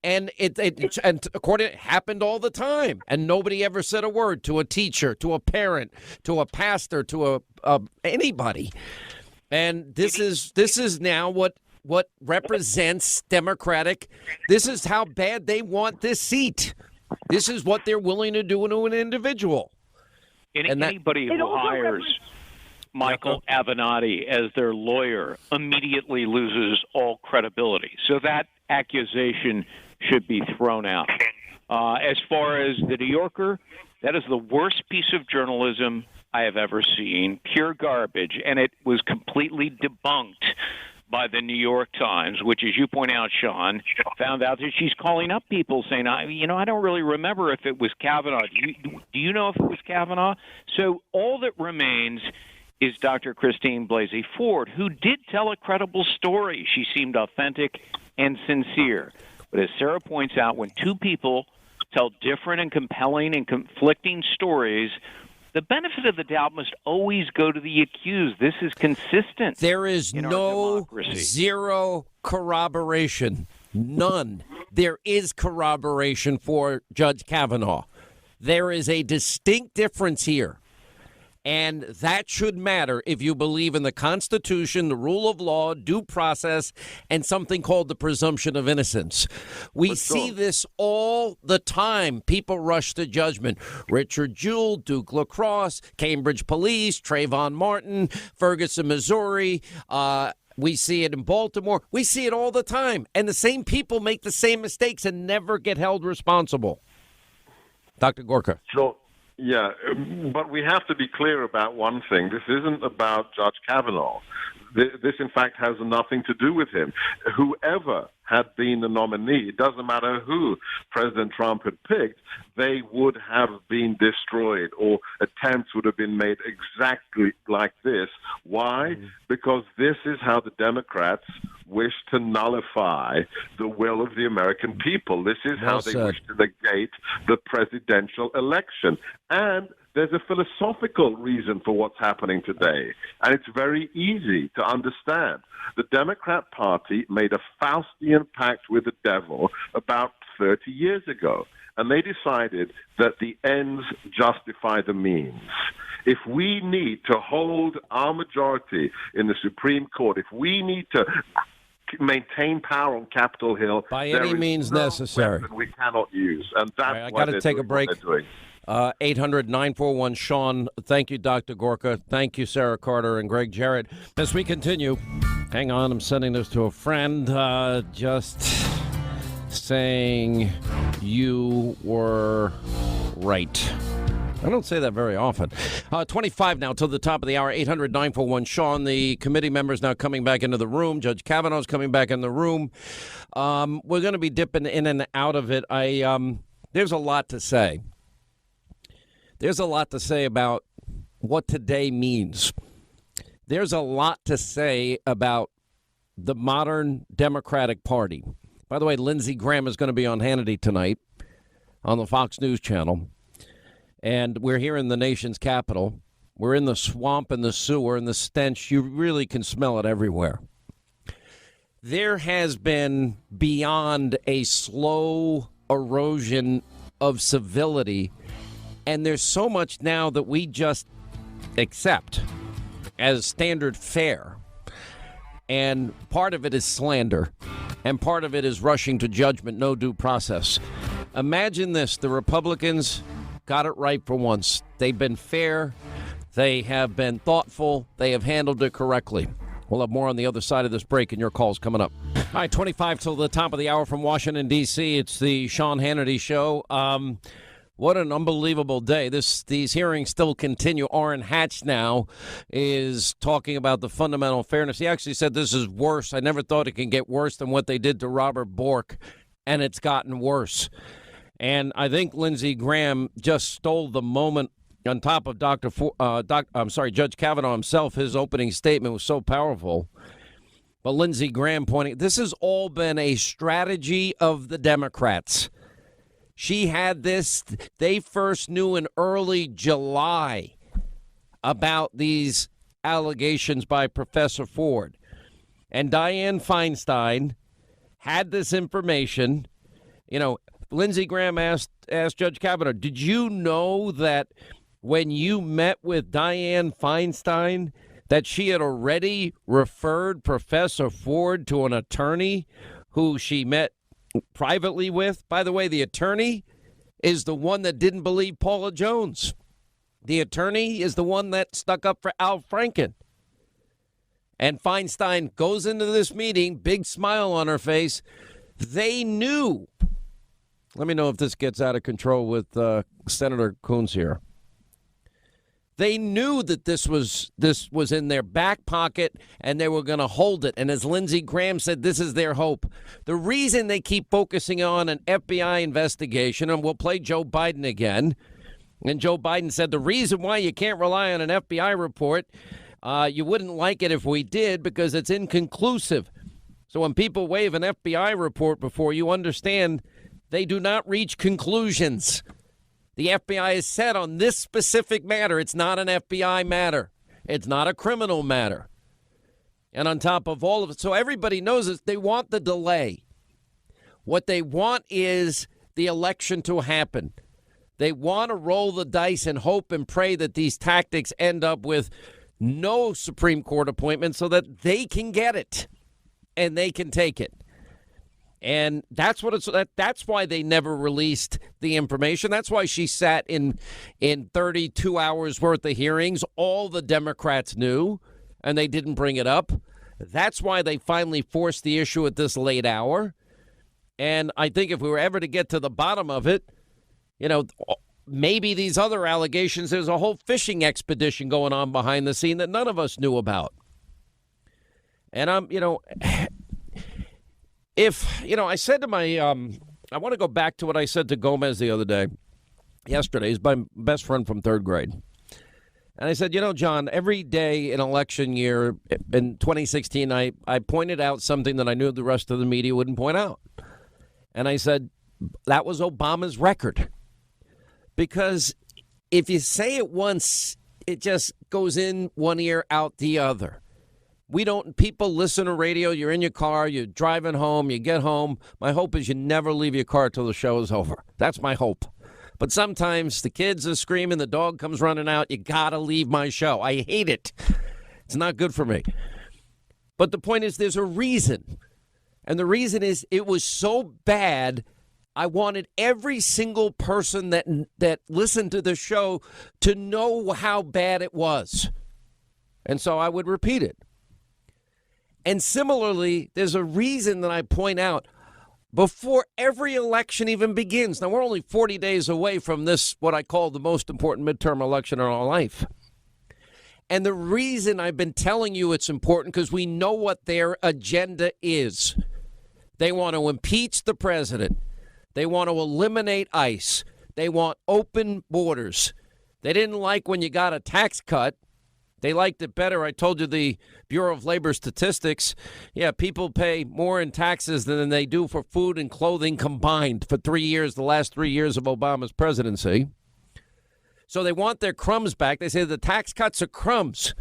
And and according, it happened all the time, and nobody ever said a word to a teacher, to a parent, to a pastor, to anybody. And this is now what represents Democratic. This is how bad they want this seat. This is what they're willing to do to an individual. Anybody who hires Michael Avenatti as their lawyer immediately loses all credibility. So that accusation should be thrown out. As far as the New Yorker, that is the worst piece of journalism I have ever seen. Pure garbage. And it was completely debunked by the New York Times, which, as you point out, Sean, found out that she's calling up people saying, I don't really remember if it was Kavanaugh. Do you know if it was Kavanaugh? So all that remains is Dr. Christine Blasey Ford, who did tell a credible story. She seemed authentic and sincere. But as Sarah points out, when two people tell different and compelling and conflicting stories, the benefit of the doubt must always go to the accused. This is consistent. There is no zero corroboration. None. There is corroboration for Judge Kavanaugh. There is a distinct difference here. And that should matter if you believe in the Constitution, the rule of law, due process, and something called the presumption of innocence. We see this all the time. People rush to judgment. Richard Jewell, Duke LaCrosse, Cambridge Police, Trayvon Martin, Ferguson, Missouri. We see it in Baltimore. We see it all the time. And the same people make the same mistakes and never get held responsible. Dr. Gorka. Sure. Yeah, but we have to be clear about one thing. This isn't about Judge Kavanaugh. This, in fact, has nothing to do with him. Whoever had been the nominee, it doesn't matter who President Trump had picked, they would have been destroyed, or attempts would have been made exactly like this. Why? Because this is how the Democrats wish to nullify the will of the American people. This is how they wish to negate the presidential election. And there's a philosophical reason for what's happening today, and it's very easy to understand. The Democrat Party made a Faustian pact with the devil about 30 years ago, and they decided that the ends justify the means. If we need to hold our majority in the Supreme Court, if we need to maintain power on Capitol Hill, by any means necessary, we cannot use, and that's right, I got to take a break. 800-941-SEAN. Thank you, Dr. Gorka. Thank you, Sarah Carter and Greg Jarrett. As we continue, hang on, I'm sending this to a friend. Just saying you were right. I don't say that very often. 25 now till the top of the hour. 800-941-SEAN. The committee members now coming back into the room. Judge Kavanaugh's coming back in the room. We're going to be dipping in and out of it. There's a lot to say. There's a lot to say about what today means. There's a lot to say about the modern Democratic Party. By the way, Lindsey Graham is going to be on Hannity tonight on the Fox News channel. And we're here in the nation's capital. We're in the swamp and the sewer and the stench. You really can smell it everywhere. There has been beyond a slow erosion of civility. And there's so much now that we just accept as standard fare. And part of it is slander. And part of it is rushing to judgment, no due process. Imagine this. The Republicans got it right for once. They've been fair. They have been thoughtful. They have handled it correctly. We'll have more on the other side of this break, and your calls coming up. All right, 25 till the top of the hour from Washington, D.C. It's the Sean Hannity Show. What an unbelievable day. These hearings still continue. Orrin Hatch now is talking about the fundamental fairness. He actually said this is worse. I never thought it can get worse than what they did to Robert Bork, and it's gotten worse. And I think Lindsey Graham just stole the moment on top of Judge Kavanaugh himself. His opening statement was so powerful. But Lindsey Graham pointing, this has all been a strategy of the Democrats. She had this. They first knew in early July about these allegations by Professor Ford. And Dianne Feinstein had this information. You know, Lindsey Graham asked Judge Kavanaugh, did you know that when you met with Dianne Feinstein that she had already referred Professor Ford to an attorney who she met privately with? By the way, the attorney is the one that didn't believe Paula Jones. The attorney is the one that stuck up for Al Franken. And Feinstein goes into this meeting, big smile on her face. They knew. Let me know if this gets out of control with Senator Coons here. They knew that this was in their back pocket and they were going to hold it. And as Lindsey Graham said, this is their hope. The reason they keep focusing on an FBI investigation, and we'll play Joe Biden again, and Joe Biden said the reason why you can't rely on an FBI report, you wouldn't like it if we did because it's inconclusive. So when people wave an FBI report before you, understand they do not reach conclusions. The FBI has said on this specific matter, it's not an FBI matter. It's not a criminal matter. And on top of all of it, so everybody knows this, they want the delay. What they want is the election to happen. They want to roll the dice and hope and pray that these tactics end up with no Supreme Court appointment so that they can get it and they can take it. And that's why they never released the information. That's why she sat in 32 hours worth of hearings. All the Democrats knew, and they didn't bring it up. That's why they finally forced the issue at this late hour. And I think if we were ever to get to the bottom of it, you know, maybe these other allegations, there's a whole fishing expedition going on behind the scene that none of us knew about. And I said to my, I want to go back to what I said to Gomez the other day, yesterday. He's my best friend from third grade. And I said, John, every day in election year in 2016, I pointed out something that I knew the rest of the media wouldn't point out. And I said, that was Obama's record. Because if you say it once, it just goes in one ear, out the other. People listen to radio, you're in your car, you're driving home, you get home. My hope is you never leave your car till the show is over. That's my hope. But sometimes the kids are screaming, the dog comes running out. You got to leave my show. I hate it. It's not good for me. But the point is there's a reason. And the reason is it was so bad, I wanted every single person that listened to the show to know how bad it was. And so I would repeat it. And similarly, there's a reason that I point out before every election even begins. Now, we're only 40 days away from this, what I call the most important midterm election in our life. And the reason I've been telling you it's important because we know what their agenda is. They want to impeach the president. They want to eliminate ICE. They want open borders. They didn't like when you got a tax cut. They liked it better. I told you the Bureau of Labor Statistics. Yeah, people pay more in taxes than they do for food and clothing combined for 3 years, the last 3 years of Obama's presidency. So they want their crumbs back. They say the tax cuts are crumbs,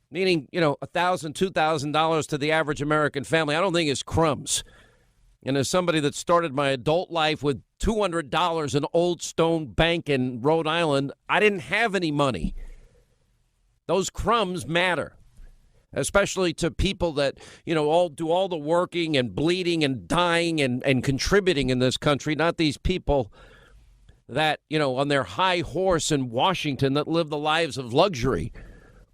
meaning, $1,000, $2,000 to the average American family. I don't think it's crumbs. And as somebody that started my adult life with $200 in Old Stone Bank in Rhode Island, I didn't have any money. Those crumbs matter, especially to people that, all do all the working and bleeding and dying and contributing in this country, not these people that, on their high horse in Washington that live the lives of luxury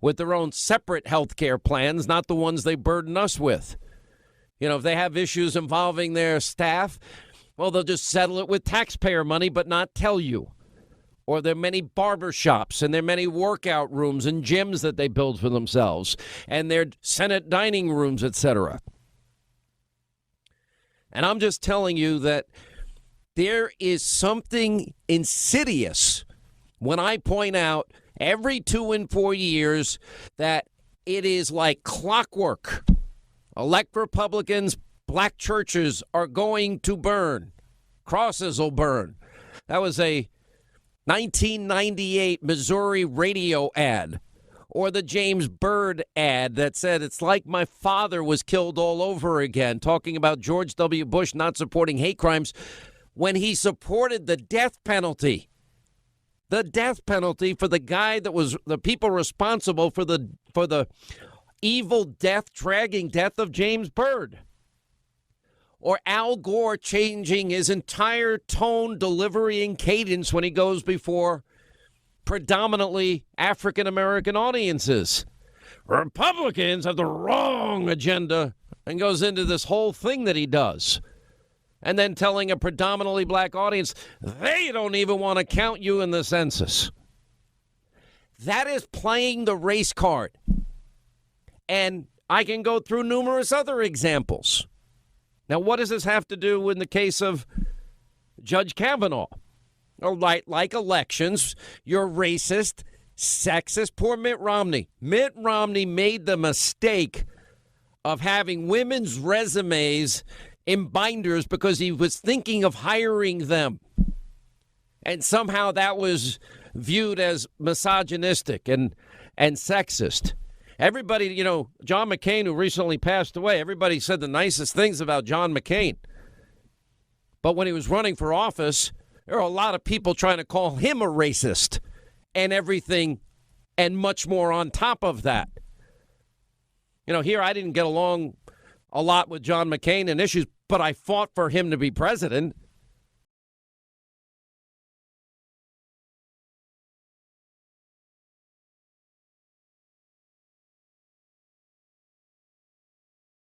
with their own separate health care plans, not the ones they burden us with. If they have issues involving their staff, well, they'll just settle it with taxpayer money but not tell you. Or their many barber shops and their many workout rooms and gyms that they build for themselves and their Senate dining rooms, etc. And I'm just telling you that there is something insidious when I point out every 2 and 4 years that it is like clockwork. Elect Republicans, black churches are going to burn. Crosses will burn. That was a 1998 Missouri radio ad, or the James Byrd ad that said, it's like my father was killed all over again, talking about George W. Bush not supporting hate crimes when he supported the death penalty. The death penalty for the guy that was the people responsible for the evil death, dragging death of James Byrd. Or Al Gore changing his entire tone, delivery, and cadence when he goes before predominantly African-American audiences. Republicans have the wrong agenda, and goes into this whole thing that he does. And then telling a predominantly black audience, they don't even want to count you in the census. That is playing the race card. And I can go through numerous other examples. Now, what does this have to do in the case of Judge Kavanaugh? Well, like elections, you're racist, sexist. Poor Mitt Romney. Mitt Romney made the mistake of having women's resumes in binders because he was thinking of hiring them. And somehow that was viewed as misogynistic and sexist. Everybody, John McCain, who recently passed away, everybody said the nicest things about John McCain. But when he was running for office, there were a lot of people trying to call him a racist and everything and much more on top of that. Here I didn't get along a lot with John McCain and issues, but I fought for him to be president.